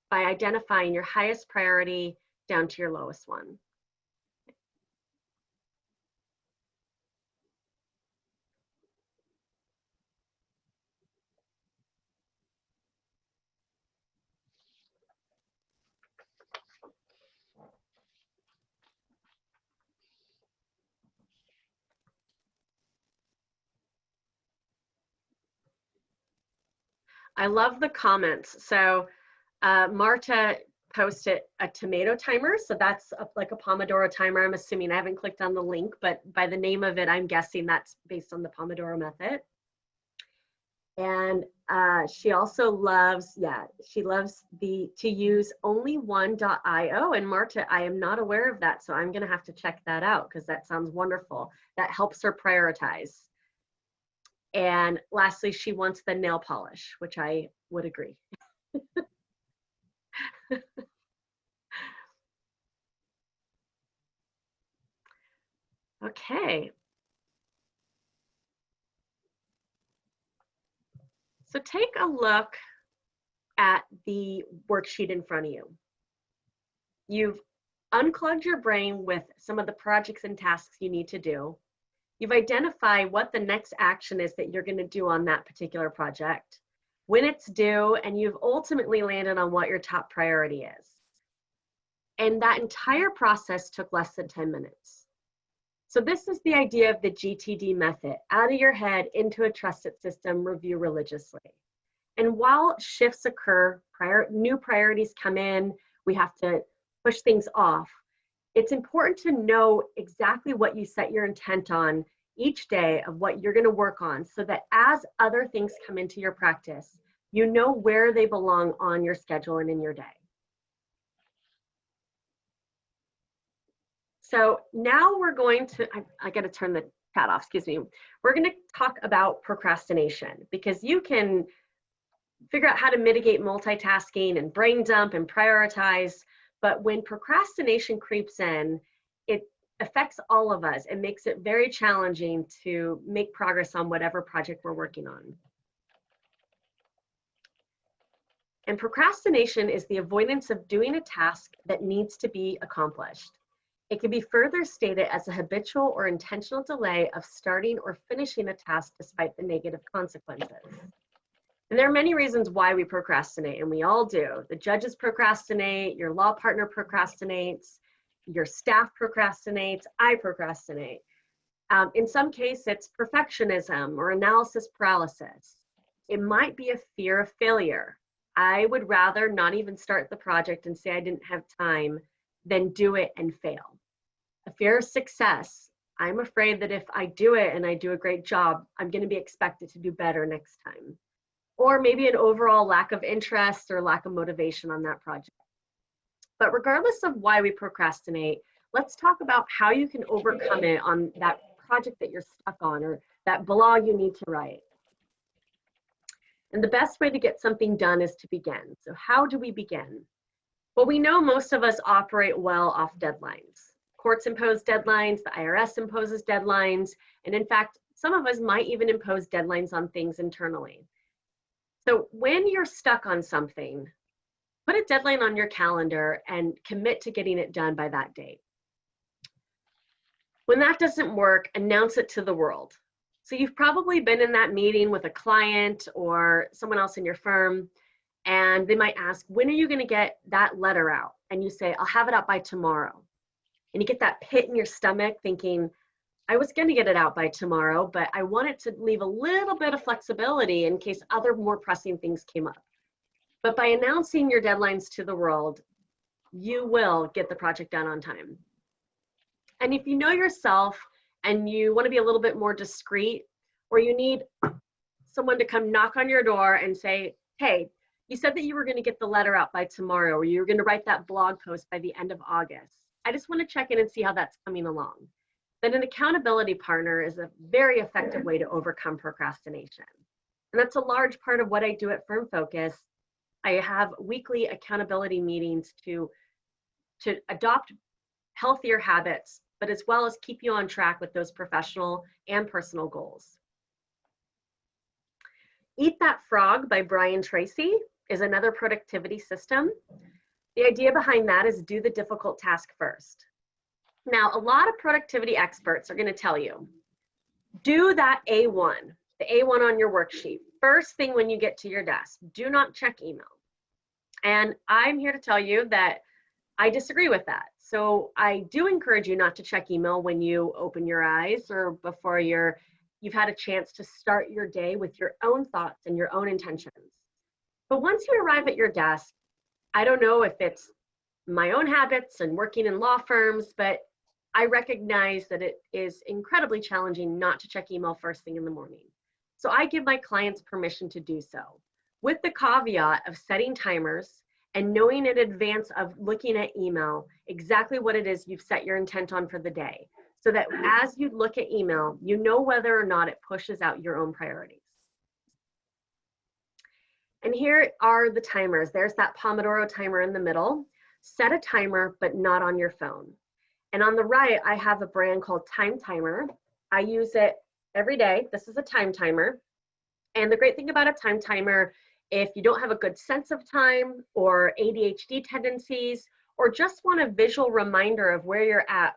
by identifying your highest priority down to your lowest one. I love the comments. So Marta posted a tomato timer. So that's like a Pomodoro timer. I'm assuming, I haven't clicked on the link, but by the name of it, I'm guessing that's based on the Pomodoro method. And she also loves, she loves to use only1.io. And Marta, I am not aware of that. So I'm going to have to check that out because that sounds wonderful. That helps her prioritize. And lastly, she wants the nail polish, which I would agree. Okay. So take a look at the worksheet in front of you. You've unclogged your brain with some of the projects and tasks you need to do. You've identified what the next action is that you're going to do on that particular project, when it's due, and you've ultimately landed on what your top priority is. And that entire process took less than 10 minutes. So this is the idea of the GTD method: out of your head, into a trusted system, review religiously. And while shifts occur, new priorities come in, we have to push things off, it's important to know exactly what you set your intent on each day of what you're going to work on, so that as other things come into your practice, you know where they belong on your schedule and in your day. So now we're going to, I got to turn the chat off, excuse me. We're going to talk about procrastination, because you can figure out how to mitigate multitasking and brain dump and prioritize. But when procrastination creeps in, it affects all of us and makes it very challenging to make progress on whatever project we're working on. And procrastination is the avoidance of doing a task that needs to be accomplished. It can be further stated as a habitual or intentional delay of starting or finishing a task despite the negative consequences. And there are many reasons why we procrastinate, and we all do. The judges procrastinate, your law partner procrastinates, your staff procrastinates, I procrastinate. In some cases, it's perfectionism or analysis paralysis. It might be a fear of failure. I would rather not even start the project and say I didn't have time than do it and fail. A fear of success. I'm afraid that if I do it and I do a great job, I'm going to be expected to do better next time. Or maybe an overall lack of interest or lack of motivation on that project. But regardless of why we procrastinate, let's talk about how you can overcome it on that project that you're stuck on or that blog you need to write. And the best way to get something done is to begin. So how do we begin? Well, we know most of us operate well off deadlines. Courts impose deadlines, the IRS imposes deadlines, and in fact, some of us might even impose deadlines on things internally. So when you're stuck on something, put a deadline on your calendar and commit to getting it done by that date. When that doesn't work, announce it to the world. So you've probably been in that meeting with a client or someone else in your firm, and they might ask, when are you going to get that letter out? And you say, I'll have it out by tomorrow. And you get that pit in your stomach thinking, I was going to get it out by tomorrow, but I wanted to leave a little bit of flexibility in case other more pressing things came up. But by announcing your deadlines to the world, you will get the project done on time. And if you know yourself and you want to be a little bit more discreet, or you need someone to come knock on your door and say, hey, you said that you were going to get the letter out by tomorrow, or you were going to write that blog post by the end of August. I just want to check in and see how that's coming along. Then an accountability partner is a very effective way to overcome procrastination. And that's a large part of what I do at Firm Focus. I have weekly accountability meetings to adopt healthier habits, but as well as keep you on track with those professional and personal goals. Eat That Frog by Brian Tracy is another productivity system. The idea behind that is do the difficult task first. Now, a lot of productivity experts are going to tell you, do that A1, the A1 on your worksheet, first thing when you get to your desk. Do not check email. And I'm here to tell you that I disagree with that. So I do encourage you not to check email when you open your eyes or before you've had a chance to start your day with your own thoughts and your own intentions. But once you arrive at your desk, I don't know if it's my own habits and working in law firms, but I recognize that it is incredibly challenging not to check email first thing in the morning. So I give my clients permission to do so, with the caveat of setting timers and knowing in advance of looking at email exactly what it is you've set your intent on for the day, so that as you look at email, you know whether or not it pushes out your own priorities. And here are the timers. There's that Pomodoro timer in the middle. Set a timer, but not on your phone. And on the right, I have a brand called Time Timer. I use it every day. This is a time timer. And the great thing about a time timer, if you don't have a good sense of time or ADHD tendencies, or just want a visual reminder of where you're at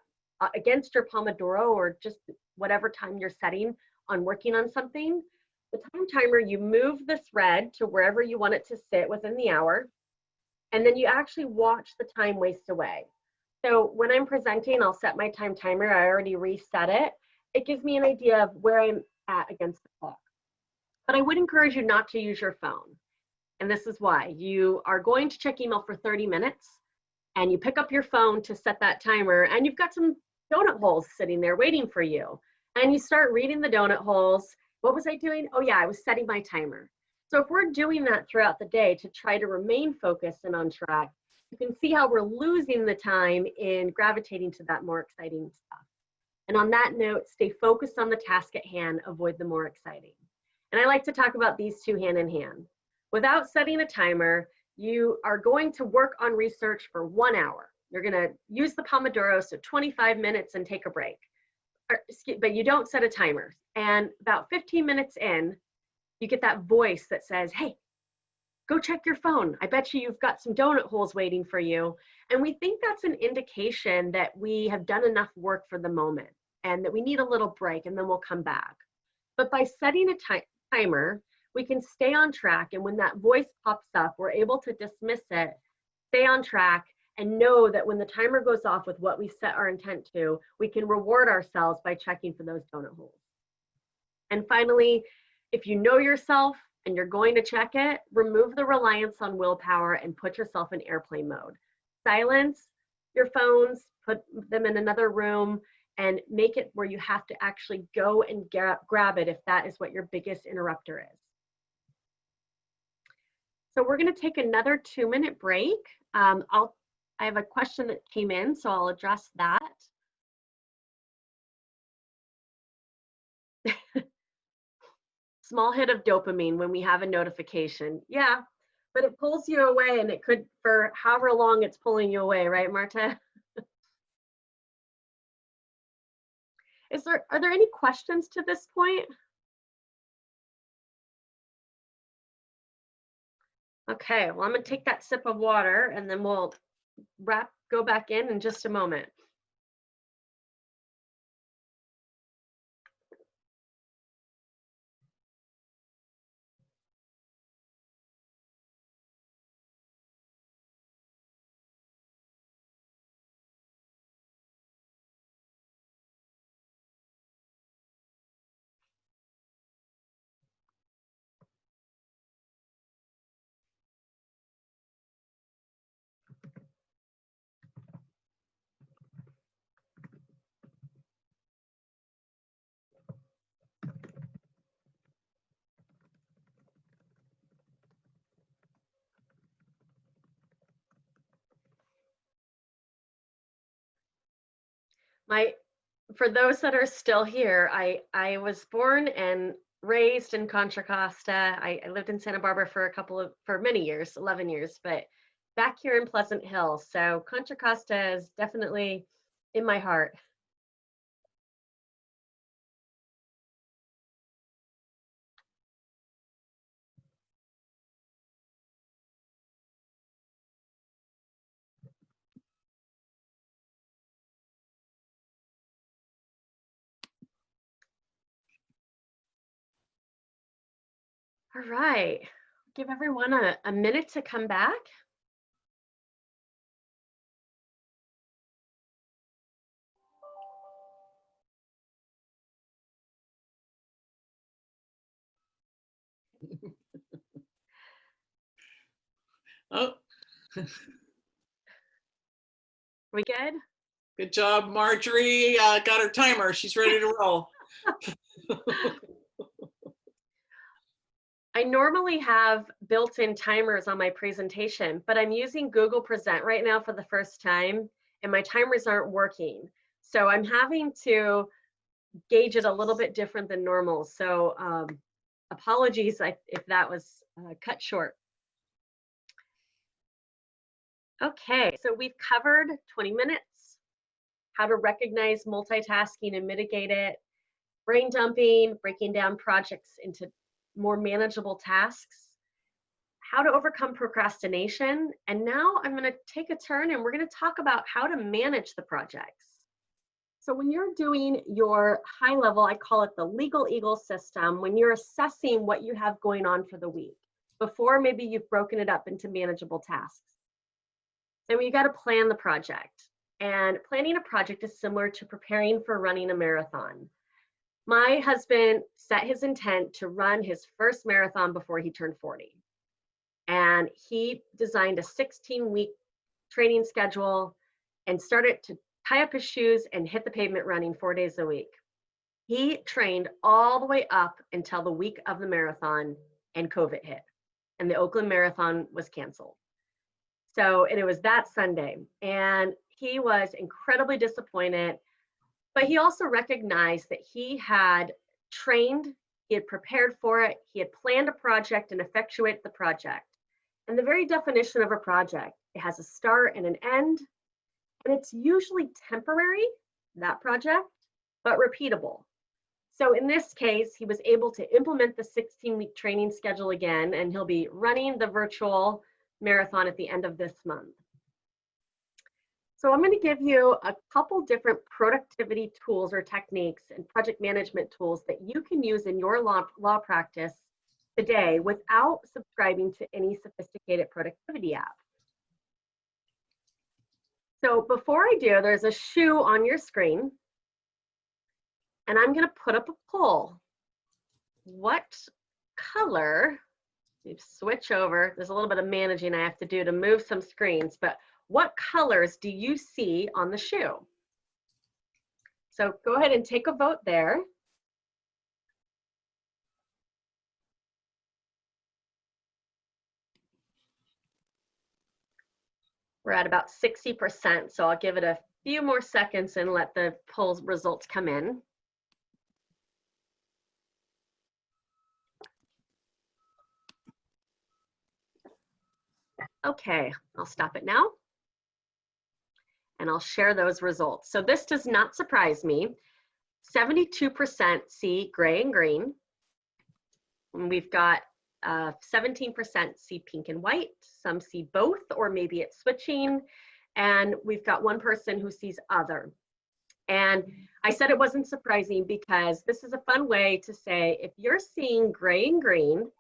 against your Pomodoro or just whatever time you're setting on working on something, the time timer, you move the thread to wherever you want it to sit within the hour, and then you actually watch the time waste away. So when I'm presenting, I'll set my time timer. I already reset it. It gives me an idea of where I'm at against the clock. But I would encourage you not to use your phone. And this is why. You are going to check email for 30 minutes, and you pick up your phone to set that timer, and you've got some donut holes sitting there waiting for you. And you start reading the donut holes. What was I doing? Oh yeah, I was setting my timer. So if we're doing that throughout the day to try to remain focused and on track, you can see how we're losing the time in gravitating to that more exciting stuff. And on that note, stay focused on the task at hand, avoid the more exciting. And I like to talk about these two hand in hand. Without setting a timer, you are going to work on research for 1 hour. You're gonna use the Pomodoro, so 25 minutes and take a break. But you don't set a timer. And about 15 minutes in, you get that voice that says, hey, go check your phone. I bet you've got some donut holes waiting for you. And we think that's an indication that we have done enough work for the moment and that we need a little break and then we'll come back. But by setting a timer, we can stay on track. And when that voice pops up, we're able to dismiss it, stay on track, and know that when the timer goes off with what we set our intent to, we can reward ourselves by checking for those donut holes. And finally, if you know yourself and you're going to check it, remove the reliance on willpower and put yourself in airplane mode. Silence your phones, put them in another room, and make it where you have to actually go and grab it if that is what your biggest interrupter is. So we're going to take another 2-minute break. I have a question that came in, so I'll address that. Small hit of dopamine when we have a notification. Yeah, but it pulls you away, and it could for however long it's pulling you away, right, Marta? Are there any questions to this point? Okay, well, I'm gonna take that sip of water and then we'll go back in just a moment. For those that are still here, I was born and raised in Contra Costa. I lived in Santa Barbara for many years, 11 years, but back here in Pleasant Hill. So Contra Costa is definitely in my heart. All right, give everyone a minute to come back. Oh. We good? Good job, Marjorie. Got her timer. She's ready to roll. I normally have built-in timers on my presentation, but I'm using Google Present right now for the first time, and my timers aren't working. So I'm having to gauge it a little bit different than normal. So apologies if that was cut short. Okay, so we've covered 20 minutes, how to recognize multitasking and mitigate it, brain dumping, breaking down projects into more manageable tasks, how to overcome procrastination, and now I'm going to take a turn and we're going to talk about how to manage the projects. So when you're doing your high level, I call it the legal eagle system, when you're assessing what you have going on for the week, before maybe you've broken it up into manageable tasks. Then you got to plan the project. And planning a project is similar to preparing for running a marathon. My husband set his intent to run his first marathon before he turned 40. And he designed a 16-week training schedule and started to tie up his shoes and hit the pavement running 4 days a week. He trained all the way up until the week of the marathon, and COVID hit, and the Oakland Marathon was canceled. So, and it was that Sunday, and he was incredibly disappointed, but he also recognized that he had trained, he had prepared for it, he had planned a project and effectuated the project. And the very definition of a project, it has a start and an end, and it's usually temporary, that project, but repeatable. So in this case, he was able to implement the 16-week training schedule again, and he'll be running the virtual marathon at the end of this month. So I'm going to give you a couple different productivity tools or techniques and project management tools that you can use in your law practice the day without subscribing to any sophisticated productivity app. So before I do, there's a shoe on your screen, and I'm going to put up a poll. What color, you switch over, there's a little bit of managing I have to do to move some screens, but what colors do you see on the shoe? So go ahead and take a vote there. We're at about 60%, so I'll give it a few more seconds and let the poll results come in. Okay, I'll stop it now. And I'll share those results. So this does not surprise me. 72% see gray and green. And we've got 17% see pink and white. Some see both, or maybe it's switching. And we've got one person who sees other. And I said it wasn't surprising because this is a fun way to say, if you're seeing gray and green,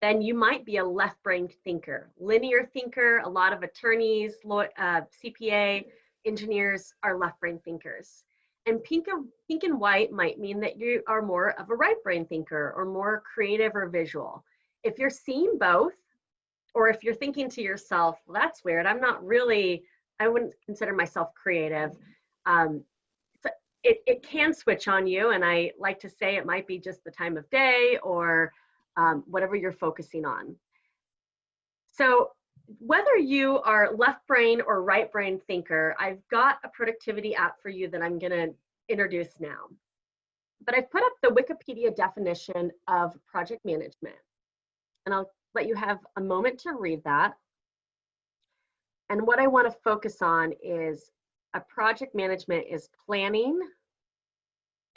then you might be a left-brained thinker, linear thinker. A lot of attorneys, CPA, engineers are left-brain thinkers. And pink and white might mean that you are more of a right-brain thinker or more creative or visual. If you're seeing both, or if you're thinking to yourself, well, that's weird, I'm not really, I wouldn't consider myself creative. So it can switch on you, and I like to say it might be just the time of day or whatever you're focusing on. So whether you are left brain or right brain thinker, I've got a productivity app for you that I'm gonna introduce now. But I've put up the Wikipedia definition of project management, and I'll let you have a moment to read that. And what I wanna focus on is a project management is planning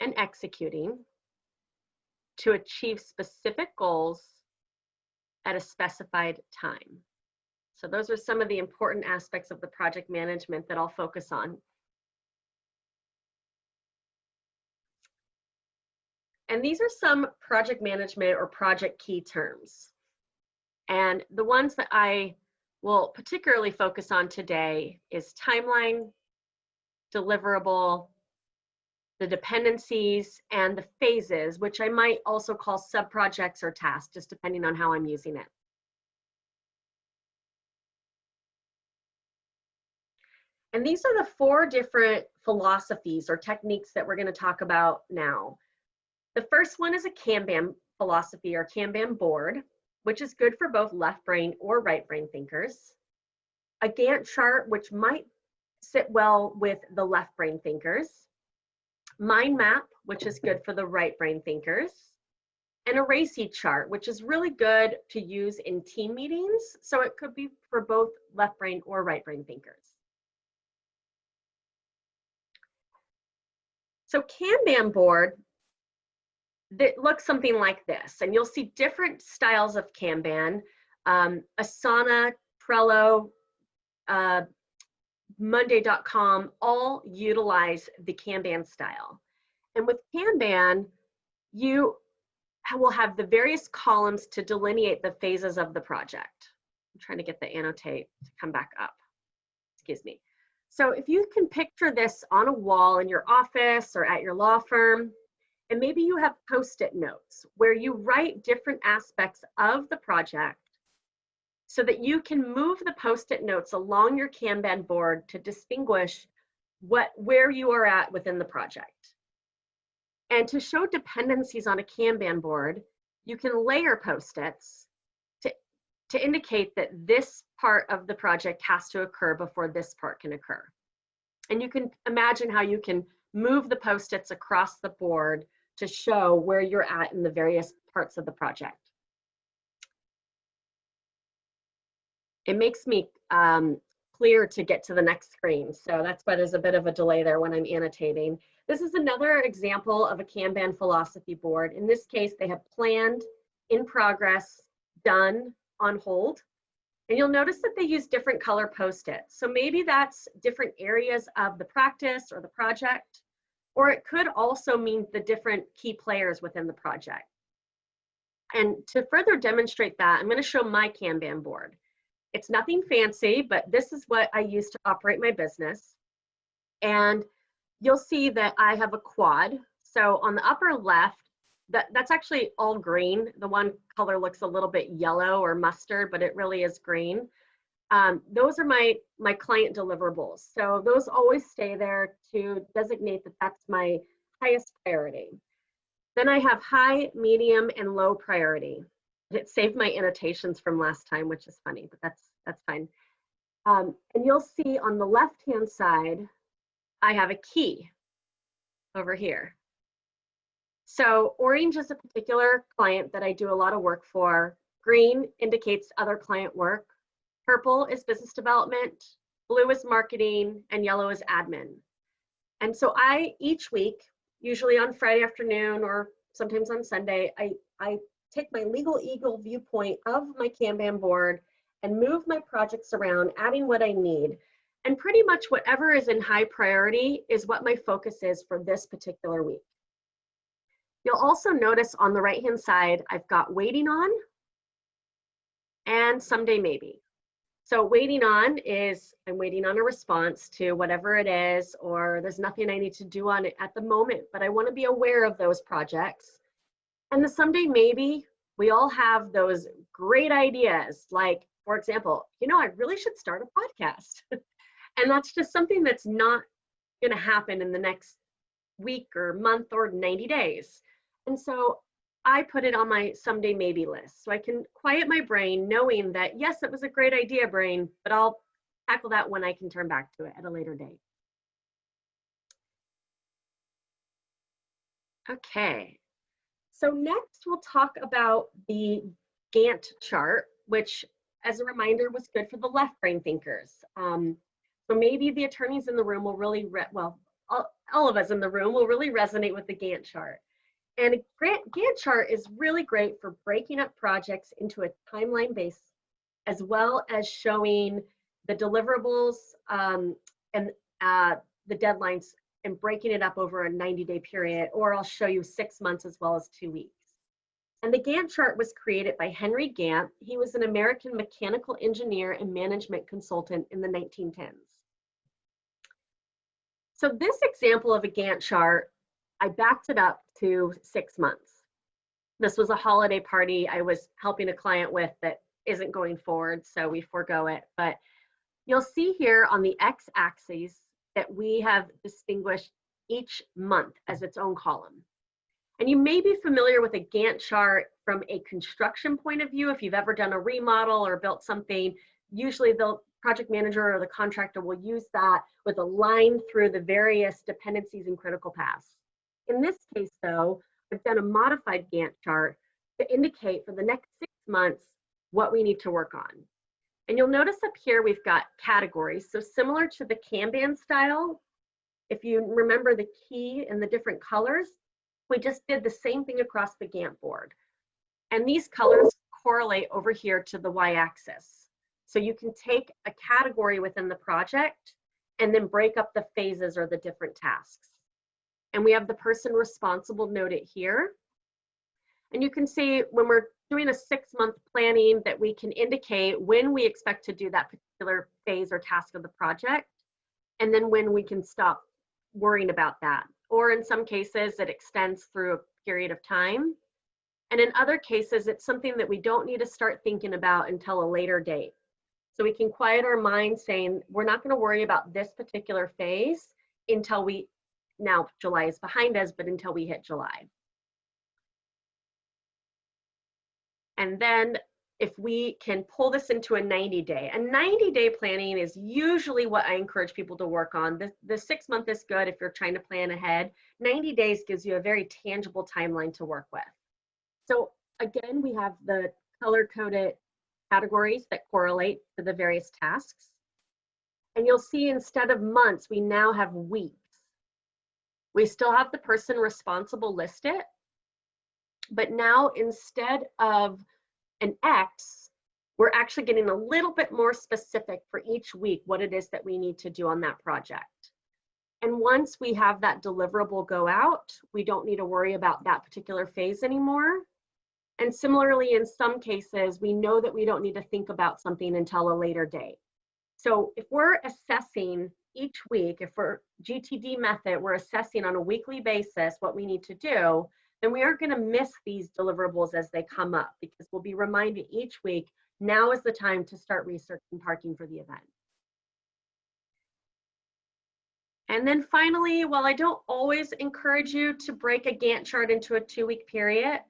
and executing to achieve specific goals at a specified time. So those are some of the important aspects of the project management that I'll focus on. And these are some project management or project key terms. And the ones that I will particularly focus on today is timeline, deliverable, the dependencies, and the phases, which I might also call sub-projects or tasks, just depending on how I'm using it. And these are the 4 different philosophies or techniques that we're going to talk about now. The first one is a Kanban philosophy or Kanban board, which is good for both left brain or right brain thinkers. A Gantt chart, which might sit well with the left brain thinkers. Mind map, which is good for the right brain thinkers. And a RACI chart, which is really good to use in team meetings. So it could be for both left brain or right brain thinkers. So Kanban board, that looks something like this, and you'll see different styles of Kanban. Asana, Trello, Monday.com all utilize the Kanban style. And with Kanban, you will have the various columns to delineate the phases of the project. I'm trying to get the annotate to come back up. Excuse me. So if you can picture this on a wall in your office or at your law firm, and maybe you have Post-it notes where you write different aspects of the project so that you can move the Post-it notes along your Kanban board to distinguish where you are at within the project. And to show dependencies on a Kanban board, you can layer Post-its to indicate that this part of the project has to occur before this part can occur. And you can imagine how you can move the Post-its across the board to show where you're at in the various parts of the project. It makes me clear to get to the next screen. So that's why there's a bit of a delay there when I'm annotating. This is another example of a Kanban philosophy board. In this case, they have planned, in progress, done, on hold. And you'll notice that they use different color Post-its. So maybe that's different areas of the practice or the project, or it could also mean the different key players within the project. And to further demonstrate that, I'm going to show my Kanban board. It's nothing fancy, but this is what I use to operate my business. And you'll see that I have a quad. So on the upper left, that's actually all green. The one color looks a little bit yellow or mustard, but it really is green. Those are my client deliverables. So those always stay there to designate that that's my highest priority. Then I have high, medium, and low priority. It saved my annotations from last time, which is funny, but that's fine. And you'll see on the left-hand side, I have a key over here. So orange is a particular client that I do a lot of work for. Green indicates other client work. Purple is business development. Blue is marketing, and yellow is admin. And so each week, usually on Friday afternoon or sometimes on Sunday, I take my legal eagle viewpoint of my Kanban board and move my projects around, adding what I need. And pretty much whatever is in high priority is what my focus is for this particular week. You'll also notice on the right-hand side, I've got waiting on and someday maybe. So waiting on is I'm waiting on a response to whatever it is, or there's nothing I need to do on it at the moment, but I want to be aware of those projects. And the someday maybe, we all have those great ideas. Like, for example, I really should start a podcast. And that's just something that's not going to happen in the next week or month or 90 days. And so I put it on my someday maybe list so I can quiet my brain knowing that, yes, it was a great idea, brain, but I'll tackle that when I can turn back to it at a later date. Okay, so next we'll talk about the Gantt chart, which as a reminder was good for the left brain thinkers. So maybe the attorneys in the room will really, all of us in the room will really resonate with the Gantt chart. And a Gantt chart is really great for breaking up projects into a timeline base, as well as showing the deliverables and the deadlines and breaking it up over a 90-day period, or I'll show you 6 months as well as 2 weeks. And the Gantt chart was created by Henry Gantt. He was an American mechanical engineer and management consultant in the 1910s. So this example of a Gantt chart, I backed it up to 6 months. This was a holiday party I was helping a client with that isn't going forward, so we forego it. But you'll see here on the x-axis that we have distinguished each month as its own column. And you may be familiar with a Gantt chart from a construction point of view. If you've ever done a remodel or built something, usually the project manager or the contractor will use that with a line through the various dependencies and critical paths. In this case, though, I've done a modified Gantt chart to indicate for the next 6 months what we need to work on. And you'll notice up here we've got categories. So similar to the Kanban style, if you remember the key and the different colors, we just did the same thing across the Gantt board. And these colors correlate over here to the y-axis. So you can take a category within the project and then break up the phases or the different tasks. And we have the person responsible noted here. And you can see when we're doing a 6-month planning that we can indicate when we expect to do that particular phase or task of the project, and then when we can stop worrying about that. Or in some cases, it extends through a period of time. And in other cases, it's something that we don't need to start thinking about until a later date. So we can quiet our mind saying, we're not going to worry about this particular phase until now July is behind us, but until we hit July. And then if we can pull this into a 90-day, a 90-day planning is usually what I encourage people to work on. The 6 month is good if you're trying to plan ahead. 90 days gives you a very tangible timeline to work with. So again, we have the color-coded categories that correlate to the various tasks. And you'll see instead of months, we now have weeks. We still have the person responsible listed, but now instead of an X, we're actually getting a little bit more specific for each week what it is that we need to do on that project. And once we have that deliverable go out, we don't need to worry about that particular phase anymore. And similarly, in some cases, we know that we don't need to think about something until a later date. So if we're assessing each week, if we're GTD method, we're assessing on a weekly basis what we need to do, then we aren't going to miss these deliverables as they come up, because we'll be reminded each week, now is the time to start researching parking for the event. And then finally, while I don't always encourage you to break a Gantt chart into a 2-week period,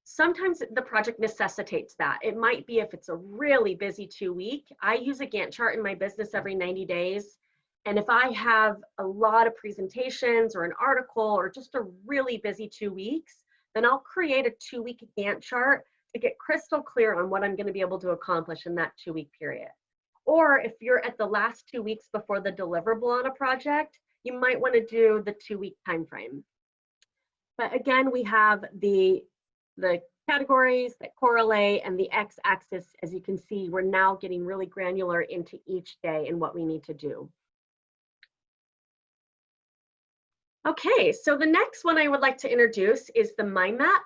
sometimes the project necessitates that. It might be if it's a really busy 2-week. I use a Gantt chart in my business every 90 days. And if I have a lot of presentations or an article or just a really busy 2 weeks, then I'll create a 2-week Gantt chart to get crystal clear on what I'm going to be able to accomplish in that 2-week period. Or if you're at the last 2 weeks before the deliverable on a project, you might want to do the 2-week time frame. But again, we have the categories that correlate and the x-axis. As you can see, we're now getting really granular into each day and what we need to do. Okay, so the next one I would like to introduce is the mind map.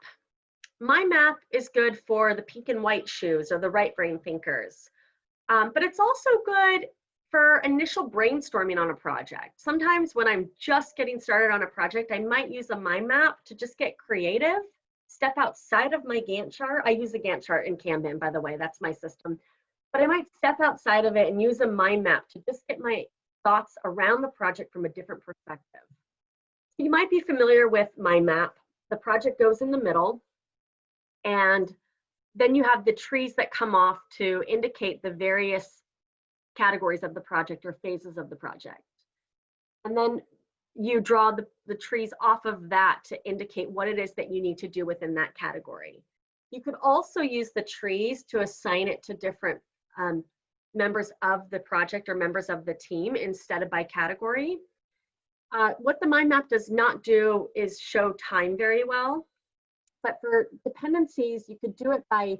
Mind map is good for the pink and white shoes or the right brain thinkers. But it's also good for initial brainstorming on a project. Sometimes when I'm just getting started on a project, I might use a mind map to just get creative, step outside of my Gantt chart. I use a Gantt chart in Kanban, by the way, that's my system. But I might step outside of it and use a mind map to just get my thoughts around the project from a different perspective. You might be familiar with mind map. The project goes in the middle, and then you have the trees that come off to indicate the various categories of the project or phases of the project. And then you draw the trees off of that to indicate what it is that you need to do within that category. You could also use the trees to assign it to different members of the project or members of the team instead of by category. What the mind map does not do is show time very well. But for dependencies, you could do it by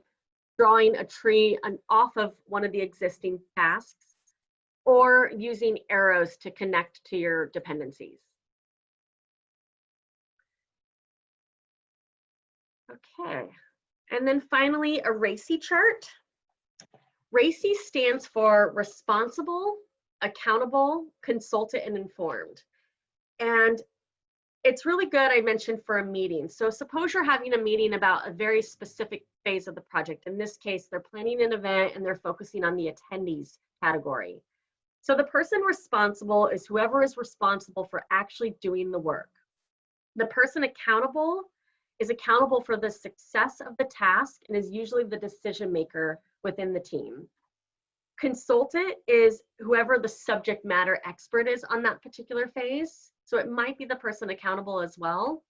drawing a tree off of one of the existing tasks or using arrows to connect to your dependencies. Okay, and then finally, a RACI chart. RACI stands for responsible, accountable, consulted, and informed. And it's really good, I mentioned, for a meeting. So suppose you're having a meeting about a very specific phase of the project. In this case, they're planning an event and they're focusing on the attendees category. So the person responsible is whoever is responsible for actually doing the work. The person accountable is accountable for the success of the task and is usually the decision maker within the team. Consultant is whoever the subject matter expert is on that particular phase. So it might be the person accountable as well.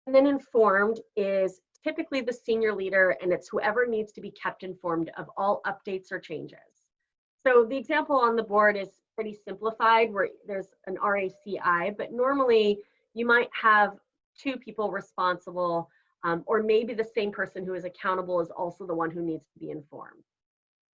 And then informed is typically the senior leader, and it's whoever needs to be kept informed of all updates or changes. So the example on the board is pretty simplified where there's an RACI, but normally you might have 2 people responsible, or maybe the same person who is accountable is also the one who needs to be informed.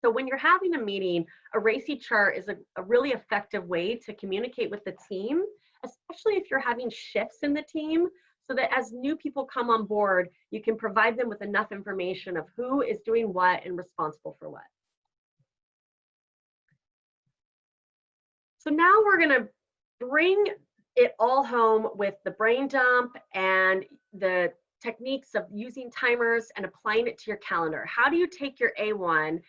So when you're having a meeting, a RACI chart is a really effective way to communicate with the team, especially if you're having shifts in the team, so that as new people come on board, you can provide them with enough information of who is doing what and responsible for what. So now we're going to bring it all home with the brain dump and the techniques of using timers and applying it to your calendar. How do you take your A1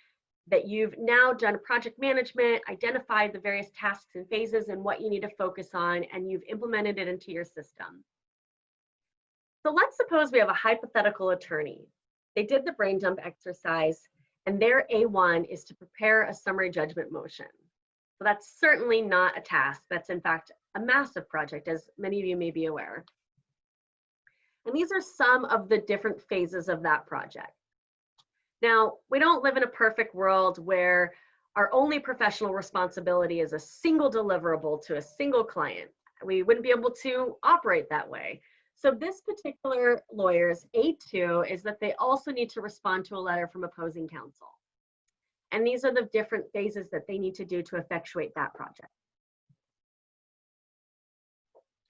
that you've now done project management, identified the various tasks and phases and what you need to focus on, and you've implemented it into your system? So let's suppose we have a hypothetical attorney. They did the brain dump exercise, and their A1 is to prepare a summary judgment motion. So that's certainly not a task. That's in fact a massive project, as many of you may be aware. And these are some of the different phases of that project. Now, we don't live in a perfect world where our only professional responsibility is a single deliverable to a single client. We wouldn't be able to operate that way. So this particular lawyer's A2 is that they also need to respond to a letter from opposing counsel. And these are the different phases that they need to do to effectuate that project.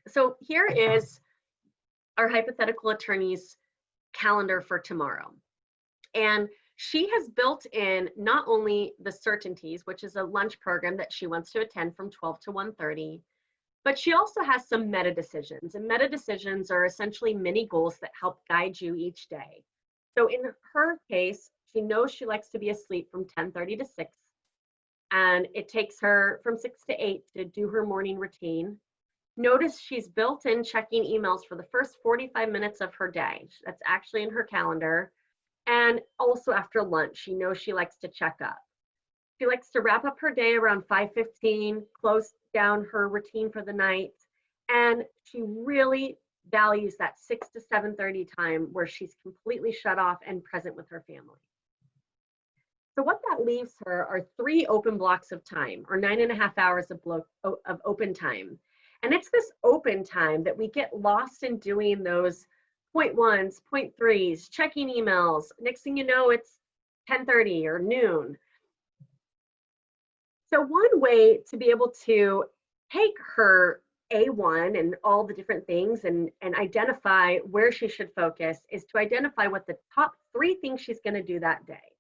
So here is our hypothetical attorney's calendar for tomorrow. And she has built in not only the certainties, which is a lunch program that she wants to attend from 12 to 1:30, but she also has some meta decisions. And meta decisions are essentially mini goals that help guide you each day. So in her case, she knows she likes to be asleep from 10:30 to 6. And it takes her from 6 to 8 to do her morning routine. Notice she's built in checking emails for the first 45 minutes of her day. That's actually in her calendar. And also after lunch, she knows she likes to check up. She likes to wrap up her day around 5:15, close down her routine for the night. And she really values that 6 to 7:30 time where she's completely shut off and present with her family. So what that leaves her are 3 open blocks of time, or 9.5 hours of open time. And it's this open time that we get lost in doing those point ones, point threes, checking emails. Next thing you know, it's 10:30 or noon. So one way to be able to take her A1 and all the different things and identify where she should focus is to identify what the top 3 things she's going to do that day.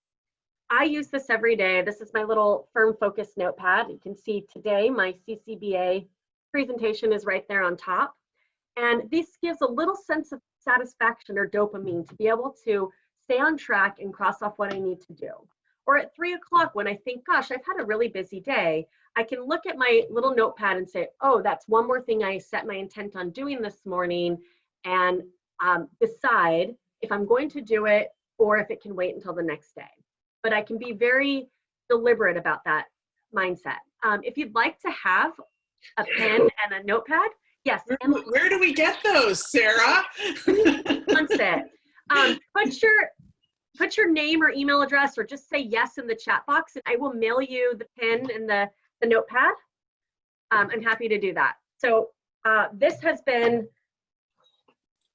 I use this every day. This is my little firm focus notepad. You can see today my CCBA presentation is right there on top. And this gives a little sense of satisfaction or dopamine to be able to stay on track and cross off what I need to do. Or at 3 o'clock when I think, gosh, I've had a really busy day, I can look at my little notepad and say, oh, that's one more thing I set my intent on doing this morning, and decide if I'm going to do it or if it can wait until the next day. But I can be very deliberate about that mindset. If you'd like to have a pen and a notepad, yes. Where do we get those, Sarah? Put your name or email address, or just say yes in the chat box, and I will mail you the pen and the notepad. I'm happy to do that. So this has been,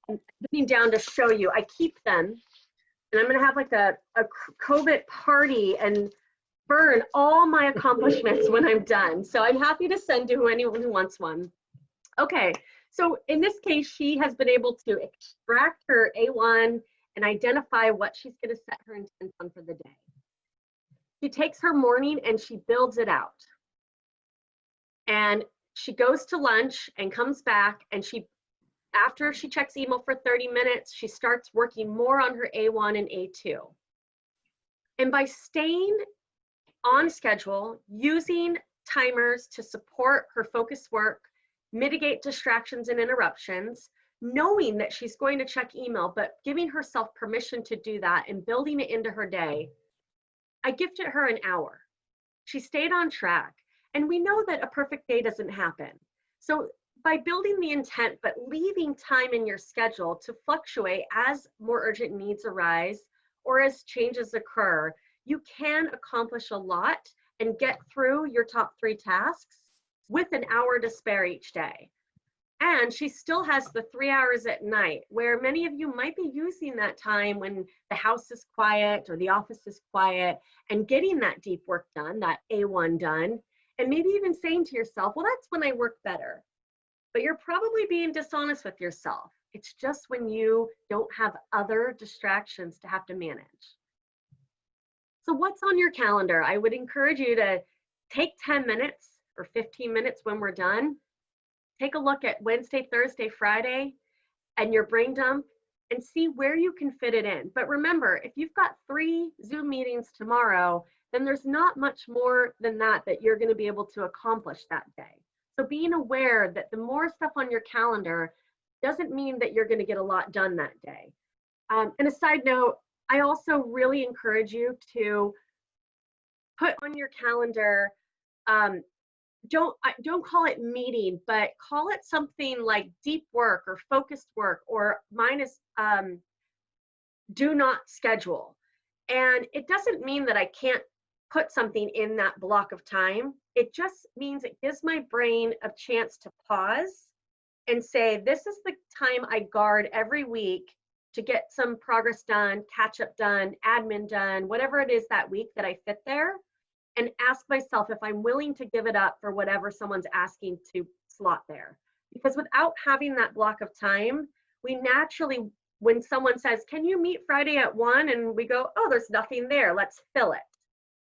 I'm putting down to show you. I keep them, and I'm going to have like a COVID party and burn all my accomplishments when I'm done. So I'm happy to send to anyone who wants one. Okay, so in this case, she has been able to extract her A1 and identify what she's going to set her intent on for the day. She takes her morning and she builds it out. And she goes to lunch and comes back, and after she checks email for 30 minutes, she starts working more on her A1 and A2. And by staying on schedule, using timers to support her focus work, mitigate distractions and interruptions, knowing that she's going to check email, but giving herself permission to do that and building it into her day, I gifted her an hour. She stayed on track. And we know that a perfect day doesn't happen. So by building the intent, but leaving time in your schedule to fluctuate as more urgent needs arise or as changes occur, you can accomplish a lot and get through your top 3 tasks with an hour to spare each day. And she still has the 3 hours at night, where many of you might be using that time when the house is quiet or the office is quiet, and getting that deep work done, that A1 done, and maybe even saying to yourself, well, that's when I work better. But you're probably being dishonest with yourself. It's just when you don't have other distractions to have to manage. So what's on your calendar? I would encourage you to take 10 minutes or 15 minutes when we're done. Take a look at Wednesday, Thursday, Friday, and your brain dump, and see where you can fit it in. But remember, if you've got 3 Zoom meetings tomorrow, then there's not much more than that you're going to be able to accomplish that day. So being aware that the more stuff on your calendar doesn't mean that you're going to get a lot done that day. And a side note, I also really encourage you to put on your calendar, don't call it meeting, but call it something like deep work or focused work, or mine is do not schedule. And it doesn't mean that I can't put something in that block of time. It just means it gives my brain a chance to pause and say, this is the time I guard every week to get some progress done, catch up done, admin done, whatever it is that week that I fit there, and ask myself if I'm willing to give it up for whatever someone's asking to slot there. Because without having that block of time, we naturally when someone says, can you meet Friday at 1? And we go, oh, there's nothing there, let's fill it.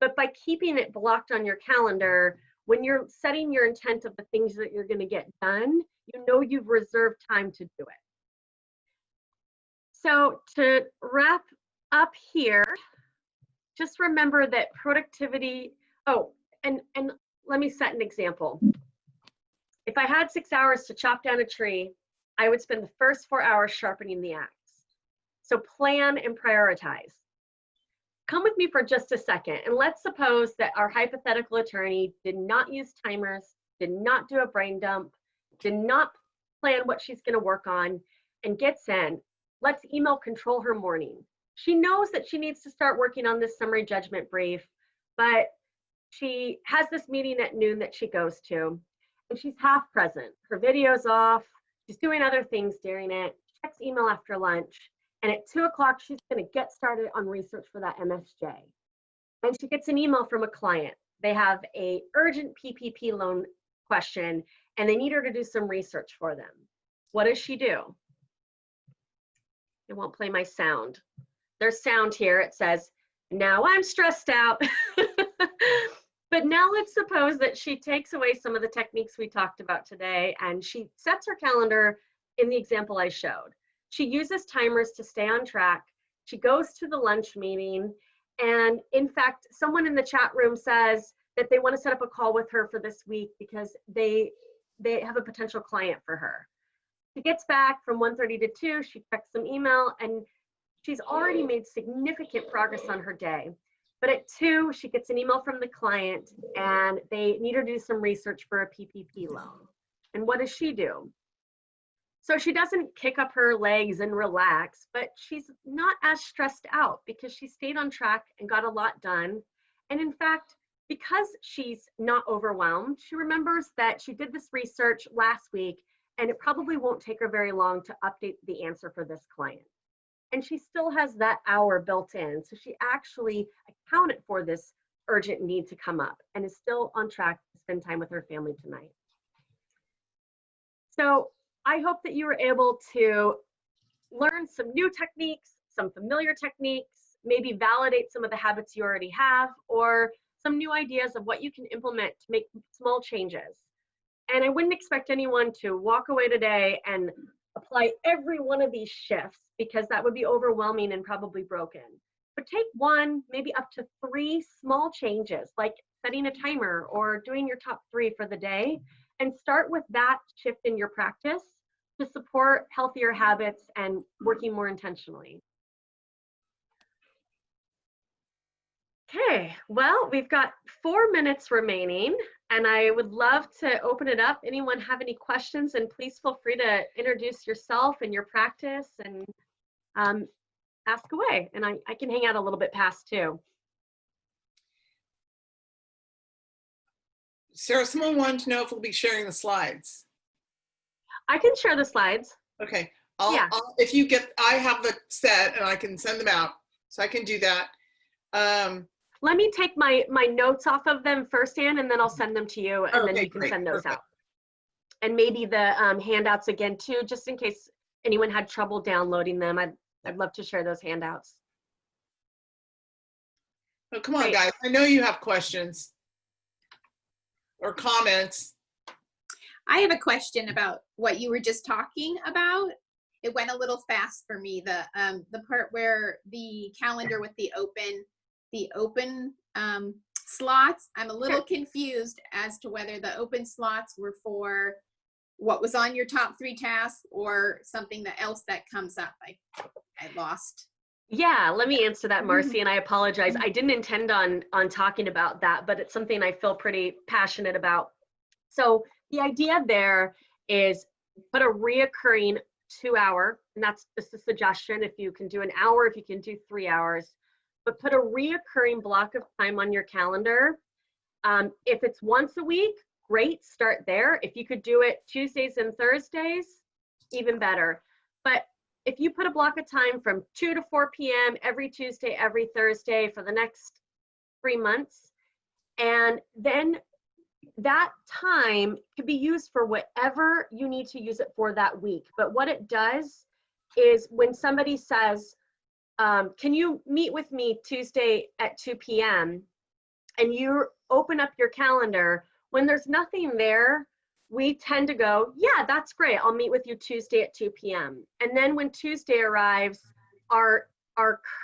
But by keeping it blocked on your calendar, when you're setting your intent of the things that you're going to get done, you know you've reserved time to do it. So to wrap up here, just remember that productivity, and let me set an example. If I had 6 hours to chop down a tree, I would spend the first 4 hours sharpening the axe. So plan and prioritize. Come with me for just a second, and let's suppose that our hypothetical attorney did not use timers, did not do a brain dump, did not plan what she's going to work on, and gets in. Let's email control her morning. She knows that she needs to start working on this summary judgment brief, but she has this meeting at noon that she goes to, and she's half present. Her video's off, she's doing other things during it, checks email after lunch, and at 2 o'clock, she's going to get started on research for that MSJ. And she gets an email from a client. They have an urgent PPP loan question, and they need her to do some research for them. What does she do? It won't play my sound. There's sound here. It says, now I'm stressed out. But now let's suppose that she takes away some of the techniques we talked about today, and she sets her calendar in the example I showed. She uses timers to stay on track. She goes to the lunch meeting. And in fact, someone in the chat room says that they want to set up a call with her for this week because they have a potential client for her. She gets back from 1:30 to 2, she checks some email, and she's already made significant progress on her day. But at 2, she gets an email from the client, and they need her to do some research for a PPP loan. And what does she do? So she doesn't kick up her legs and relax, but she's not as stressed out because she stayed on track and got a lot done. And in fact, because she's not overwhelmed, she remembers that she did this research last week, and it probably won't take her very long to update the answer for this client. And she still has that hour built in. So she actually accounted for this urgent need to come up and is still on track to spend time with her family tonight. So I hope that you were able to learn some new techniques, some familiar techniques, maybe validate some of the habits you already have, or some new ideas of what you can implement to make small changes. And I wouldn't expect anyone to walk away today and apply every one of these shifts because that would be overwhelming and probably broken. But take 1, maybe up to 3 small changes, like setting a timer or doing your top 3 for the day, and start with that shift in your practice to support healthier habits and working more intentionally. Okay, well, we've got 4 minutes remaining, and I would love to open it up. Anyone have any questions? And please feel free to introduce yourself and your practice and ask away. And I can hang out a little bit past too. Sarah, someone wanted to know if we'll be sharing the slides. I can share the slides. Okay. If you get, I have the set and I can send them out, so I can do that. Let me take my notes off of them first, Ann, and then I'll send them to you, and then you can send those out. And maybe the handouts again too, just in case anyone had trouble downloading them. I'd love to share those handouts. Oh, come on, guys. I know you have questions or comments. I have a question about what you were just talking about. It went a little fast for me. The part where the calendar with the open slots. I'm a little confused as to whether the open slots were for what was on your top 3 tasks or something else that comes up. I lost. Yeah, let me answer that, Marcy, and I apologize. I didn't intend on talking about that, but it's something I feel pretty passionate about. So the idea there is put a reoccurring 2-hour, and that's just a suggestion. If you can do an hour, if you can do 3 hours, but put a reoccurring block of time on your calendar. If it's once a week, great, start there. If you could do it Tuesdays and Thursdays, even better. But if you put a block of time from 2 to 4 p.m. every Tuesday, every Thursday for the next 3 months, and then that time could be used for whatever you need to use it for that week. But what it does is when somebody says, can you meet with me Tuesday at 2 p.m. and you open up your calendar, when there's nothing there, we tend to go, yeah, that's great. I'll meet with you Tuesday at 2 p.m. And then when Tuesday arrives, our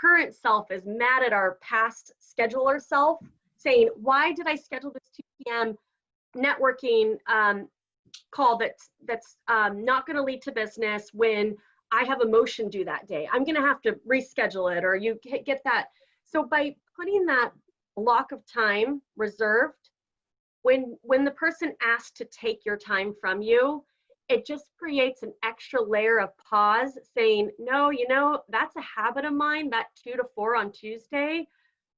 current self is mad at our past scheduler self, saying, why did I schedule this 2 p.m. networking call that's not going to lead to business when I have a motion due that day? I'm going to have to reschedule it, or you get that. So by putting that block of time reserved, when the person asks to take your time from you, it just creates an extra layer of pause, saying, no, you know, that's a habit of mine. That 2 to 4 on Tuesday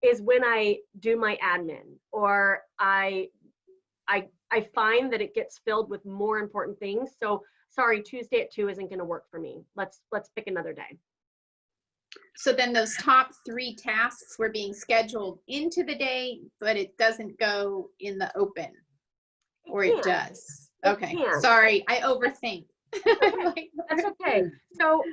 is when I do my admin, or I find that it gets filled with more important things. So sorry, Tuesday at 2 isn't going to work for me. Let's pick another day. So then those top 3 tasks were being scheduled into the day, but it doesn't go in the open, or it does. Okay, sorry, I overthink. That's okay. So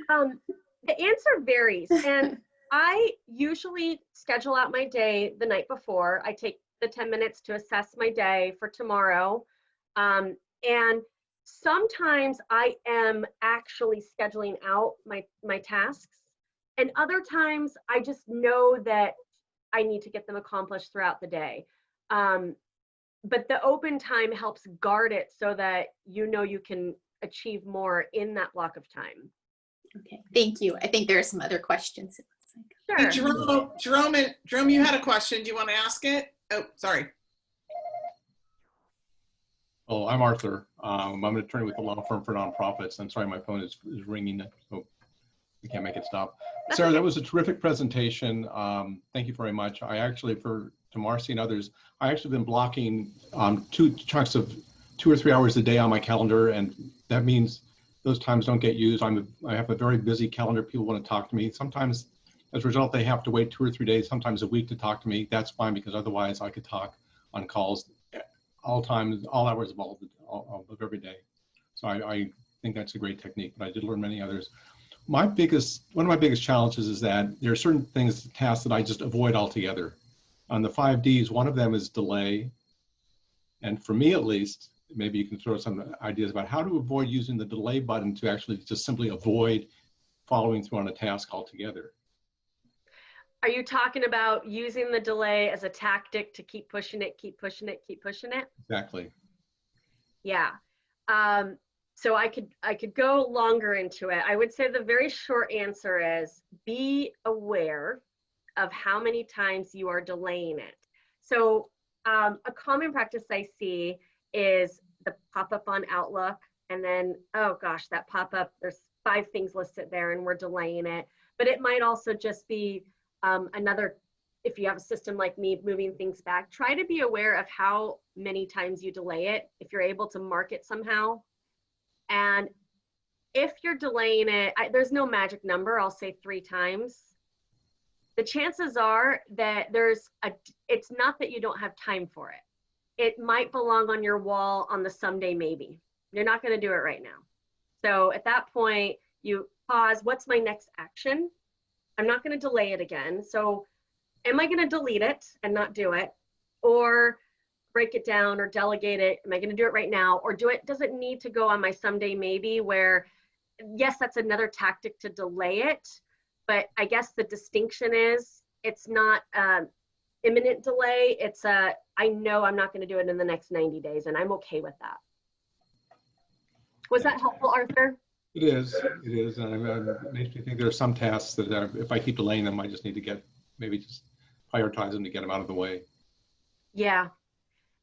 the answer varies, and I usually schedule out my day the night before. I take the 10 minutes to assess my day for tomorrow, and sometimes I am actually scheduling out my tasks, and other times I just know that I need to get them accomplished throughout the day. But the open time helps guard it so that you know you can achieve more in that block of time. Okay, thank you. I think there are some other questions. Sure. Hey, Jerome, you had a question. Do you want to ask it? Oh, sorry. Oh, I'm Arthur. I'm an attorney with the law firm for nonprofits. I'm sorry, my phone is ringing, so we can't make it stop. Sarah, that was a terrific presentation. Thank you very much. I actually, to Marcy and others, I actually been blocking 2 chunks of 2 or 3 hours a day on my calendar, and that means those times don't get used. I have a very busy calendar. People want to talk to me. Sometimes, as a result, they have to wait 2 or 3 days, sometimes a week to talk to me. That's fine, because otherwise I could talk on calls all times, all hours of every day. So I think that's a great technique, but I did learn many others. One of my biggest challenges is that there are certain things, tasks that I just avoid altogether. On the 5 Ds, one of them is delay. And for me, at least, maybe you can throw some ideas about how to avoid using the delay button to actually just simply avoid following through on a task altogether. Are you talking about using the delay as a tactic to keep pushing it, keep pushing it, keep pushing it? Exactly. Yeah. So I could go longer into it. I would say the very short answer is be aware of how many times you are delaying it. So a common practice I see is the pop-up on Outlook, and then, oh gosh, that pop-up, there's 5 things listed there and we're delaying it. But it might also just be another, if you have a system like me, moving things back. Try to be aware of how many times you delay it, if you're able to mark it somehow. And if you're delaying it, there's no magic number, I'll say 3 times. The chances are that it's not that you don't have time for it. It might belong on your wall on the someday maybe. You're not going to do it right now. So at that point, you pause. What's my next action? I'm not going to delay it again. So am I going to delete it and not do it? Or break it down or delegate it? Am I going to do it right now? Or does it need to go on my someday maybe, where, yes, that's another tactic to delay it. But I guess the distinction is it's not imminent delay. It's I know I'm not going to do it in the next 90 days, and I'm okay with that. Was that helpful, Arthur? It is, and it makes me think there are some tasks that if I keep delaying them, I just need to maybe just prioritize them to get them out of the way. Yeah,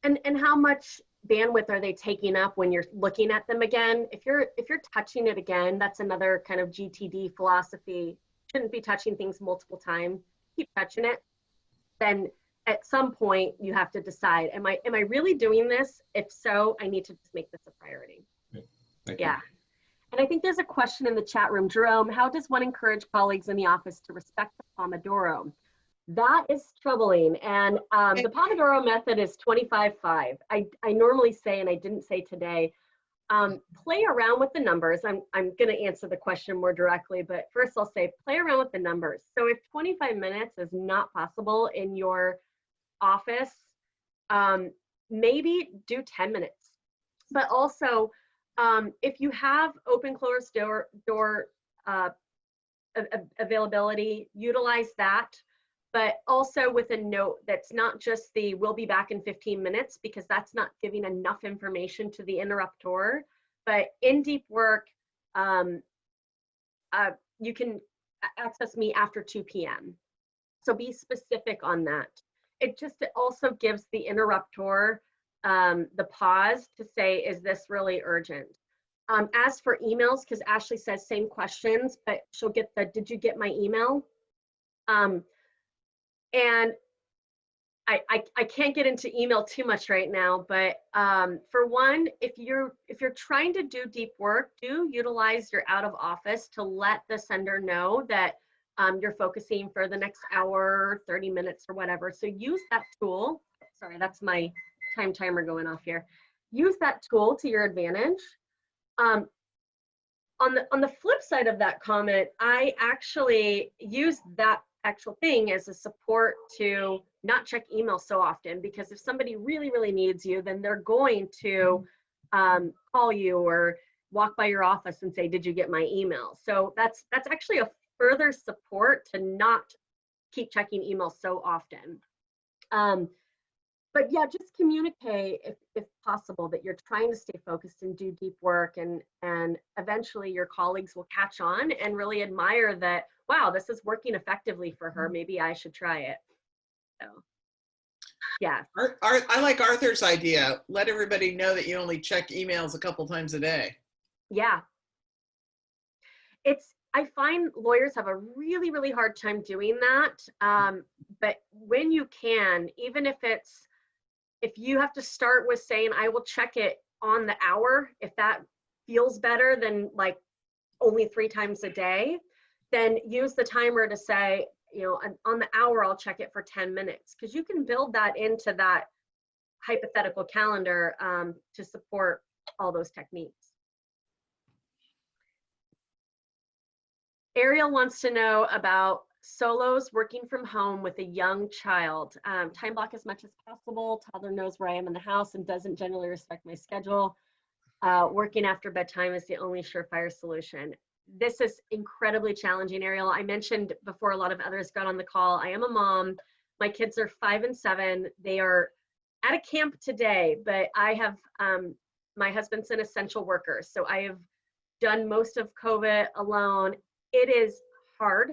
and how much bandwidth are they taking up when you're looking at them again? If you're touching it again, that's another kind of GTD philosophy. Shouldn't be touching things multiple times. Keep touching it. Then at some point you have to decide, am I really doing this? If so, I need to just make this a priority. Thank yeah. you. And I think there's a question in the chat room. Jerome, how does one encourage colleagues in the office to respect the Pomodoro? That is troubling. And the Pomodoro method is 25-5. I normally say, and I didn't say today, play around with the numbers. I'm going to answer the question more directly, but first I'll say play around with the numbers. So if 25 minutes is not possible in your office, maybe do 10 minutes. But also, if you have open closed door availability, utilize that. But also with a note that's not just the we'll be back in 15 minutes, because that's not giving enough information to the interrupter. But in deep work, you can access me after 2 p.m. So be specific on that. It also gives the interrupter the pause to say, is this really urgent? As for emails, because Ashley says same questions, but she'll get the, did you get my email? And I can't get into email too much right now, but for one, if you're trying to do deep work, do utilize your out of office to let the sender know that you're focusing for the next hour, 30 minutes or whatever. So use that tool. Sorry, that's my time timer going off here. Use that tool to your advantage. On the flip side of that comment, I actually use that actual thing as a support to not check email so often, because if somebody really, really needs you, then they're going to call you or walk by your office and say, did you get my email? So that's actually a further support to not keep checking email so often. But yeah, just communicate if possible that you're trying to stay focused and do deep work, and eventually your colleagues will catch on and really admire that, wow, this is working effectively for her. Maybe I should try it. So yeah. I like Arthur's idea. Let everybody know that you only check emails a couple times a day. Yeah. I find lawyers have a really, really hard time doing that. But when you can, even if you have to start with saying, I will check it on the hour, if that feels better than like only 3 times a day, then use the timer to say, on the hour, I'll check it for 10 minutes, because you can build that into that hypothetical calendar to support all those techniques. Ariel wants to know about solos working from home with a young child. Time block as much as possible. Toddler knows where I am in the house and doesn't generally respect my schedule. Working after bedtime is the only surefire solution. This is incredibly challenging, Ariel. I mentioned before a lot of others got on the call, I am a mom. My kids are 5 and 7. They are at a camp today, but I have, my husband's an essential worker. So I have done most of COVID alone. It is hard.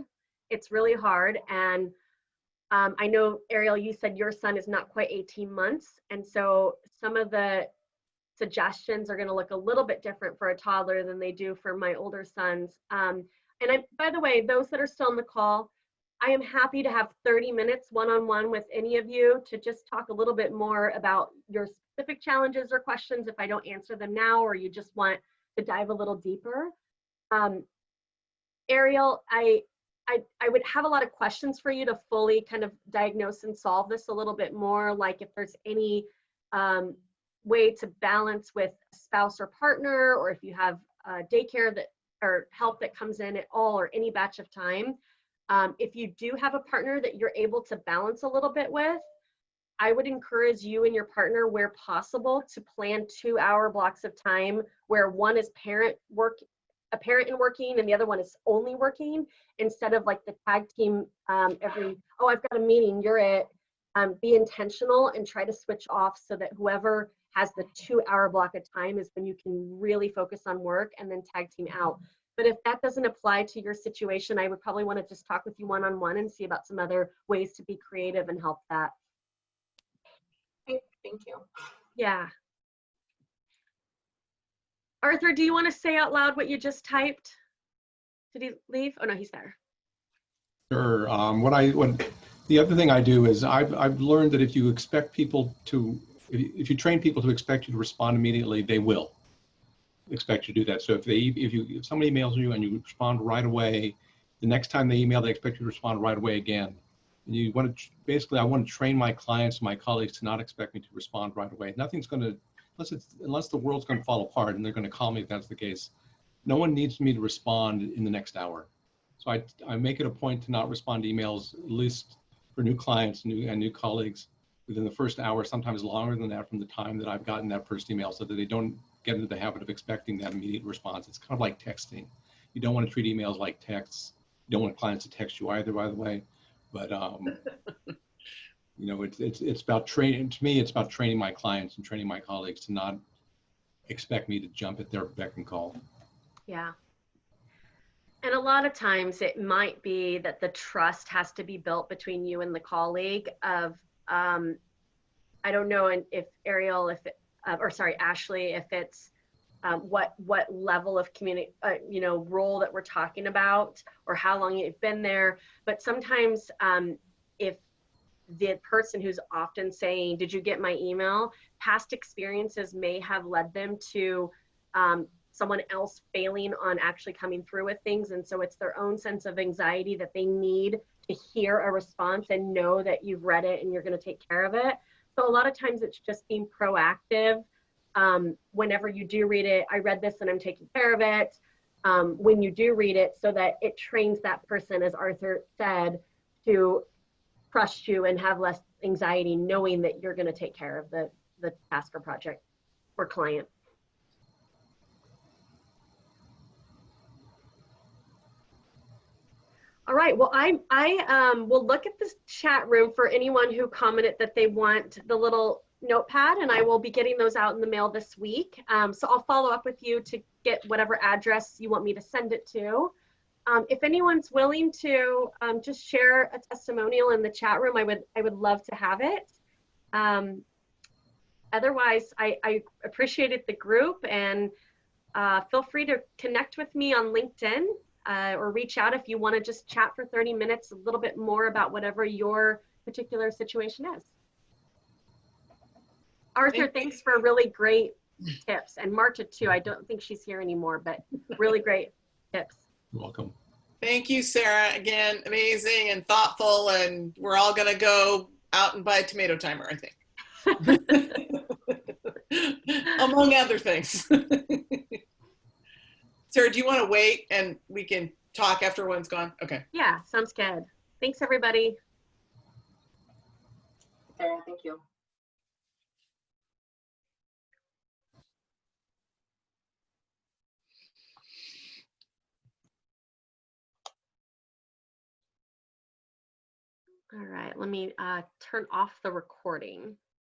It's really hard. And I know, Ariel, you said your son is not quite 18 months. And so some of the suggestions are going to look a little bit different for a toddler than they do for my older sons. And by the way, those that are still on the call, I am happy to have 30 minutes one-on-one with any of you to just talk a little bit more about your specific challenges or questions if I don't answer them now, or you just want to dive a little deeper. Ariel, I would have a lot of questions for you to fully kind of diagnose and solve this a little bit more, like if there's any way to balance with a spouse or partner, or if you have daycare that or help that comes in at all, or any batch of time. If you do have a partner that you're able to balance a little bit with, I would encourage you and your partner, where possible, to plan 2-hour blocks of time where one is a parent and working and the other one is only working, instead of like the tag team I've got a meeting, you're it. Be intentional and try to switch off so that whoever has the 2-hour block of time is when you can really focus on work, and then tag team out. But if that doesn't apply to your situation, I would probably want to just talk with you one-on-one and see about some other ways to be creative and help that. Thank you. Yeah. Arthur, do you want to say out loud what you just typed? Did he leave? Oh no, he's there. Sure. The other thing I do is I've learned that if you expect people to, if you train people to expect you to respond immediately, they will expect you to do that. So if somebody emails you and you respond right away, the next time they email, they expect you to respond right away again. And I want to train my clients, my colleagues, to not expect me to respond right away. Nothing's going to unless the world's going to fall apart and they're going to call me if that's the case, no one needs me to respond in the next hour. So I make it a point to not respond to emails, at least for new clients and new colleagues, within the first hour, sometimes longer than that from the time that I've gotten that first email, so that they don't get into the habit of expecting that immediate response. It's kind of like texting. You don't want to treat emails like texts. You don't want clients to text you either, by the way. But you know, it's about training. To me, it's about training my clients and training my colleagues to not expect me to jump at their beck and call. Yeah. And a lot of times it might be that the trust has to be built between you and the colleague of, I don't know if Ariel, Ashley, if it's what level of role that we're talking about or how long you've been there. But sometimes if the person who's often saying, did you get my email? Past experiences may have led them to someone else failing on actually coming through with things. And so it's their own sense of anxiety that they need to hear a response and know that you've read it and you're going to take care of it. So a lot of times it's just being proactive. Whenever you do read it, I read this and I'm taking care of it. When you do read it, so that it trains that person, as Arthur said, to trust you and have less anxiety, knowing that you're going to take care of the task or project or client. All right, well, I will look at this chat room for anyone who commented that they want the little notepad, and I will be getting those out in the mail this week. So I'll follow up with you to get whatever address you want me to send it to. If anyone's willing to just share a testimonial in the chat room, I would love to have it. Otherwise, I appreciated the group, and feel free to connect with me on LinkedIn. Or reach out if you want to just chat for 30 minutes, a little bit more about whatever your particular situation is. Arthur, thanks for really great tips. And Marta too. I don't think she's here anymore, but really great tips. You're welcome. Thank you, Sarah. Again, amazing and thoughtful, and we're all going to go out and buy tomato timer, I think. Among other things. Sarah, do you want to wait and we can talk after one's gone? Okay. Yeah, sounds good. Thanks, everybody. Sarah, thank you. All right, let me turn off the recording.